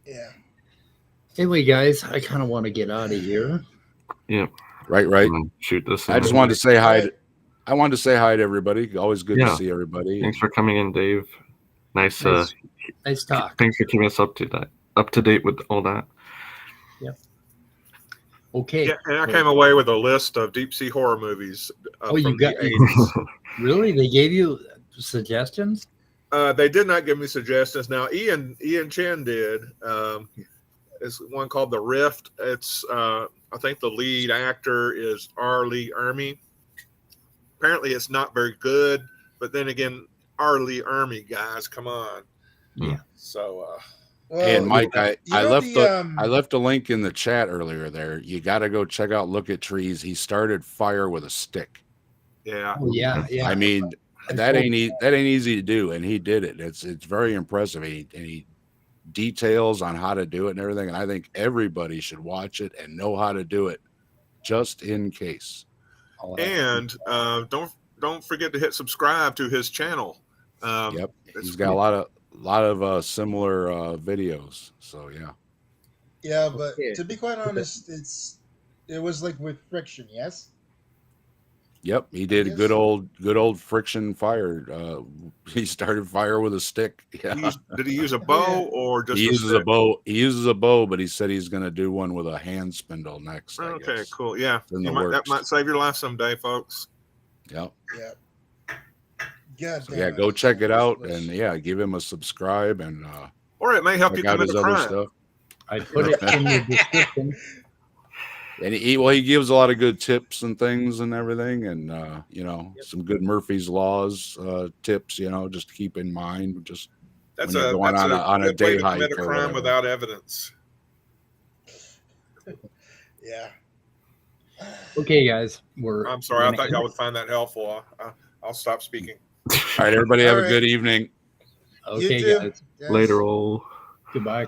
yeah. Anyway, guys, I kind of want to get out of here. Yeah. Right. Shoot this. I just in. wanted to say hi. I wanted to say hi to everybody. Always good to Yeah. see everybody. Thanks for coming in, Dave. Nice. Nice talk. Thanks for keeping us up to date with all that. Okay. Yeah, and I came away with a list of deep sea horror movies Oh, you from got- the 80s. Really? They gave you suggestions? They did not give me suggestions. Now, Ian Chen did. It's one called The Rift. It's I think the lead actor is R. Lee Ermey. Apparently, it's not very good, but then again, R. Lee Ermey, guys, come on. Yeah. So, And Mike, I I left a link in the chat earlier there. You got to go check out Look at Trees. He started fire with a stick. yeah. Oh, yeah. Yeah. I mean, that ain't easy to do, and he did it. It's very impressive. He details on how to do it and everything. And I think everybody should watch it and know how to do it, just in case. And don't forget to hit subscribe to his channel. Yep, he's got a lot of similar videos. So Yeah, but to be quite honest, it was like with friction, yes. Yep, he did a good old friction fire. He started fire with a stick. Yeah. Did he use a bow or just? He uses a bow. He uses a bow, but he said he's going to do one with a hand spindle next. Okay, cool. Yeah, that might save your life someday, folks. Yep. Yeah. So go check it out, and give him a subscribe, and or it may help you commit a crime. Stuff. I put it in the description. And he gives a lot of good tips and things and everything, and some good Murphy's Laws tips, just to keep in mind. Just that's when you're going on a day hike commit a crime without evidence. Yeah. Okay, guys, I'm sorry. I thought y'all would find that helpful. I'll stop speaking. All right, everybody, have a good evening. Okay, guys. Later, all. Goodbye.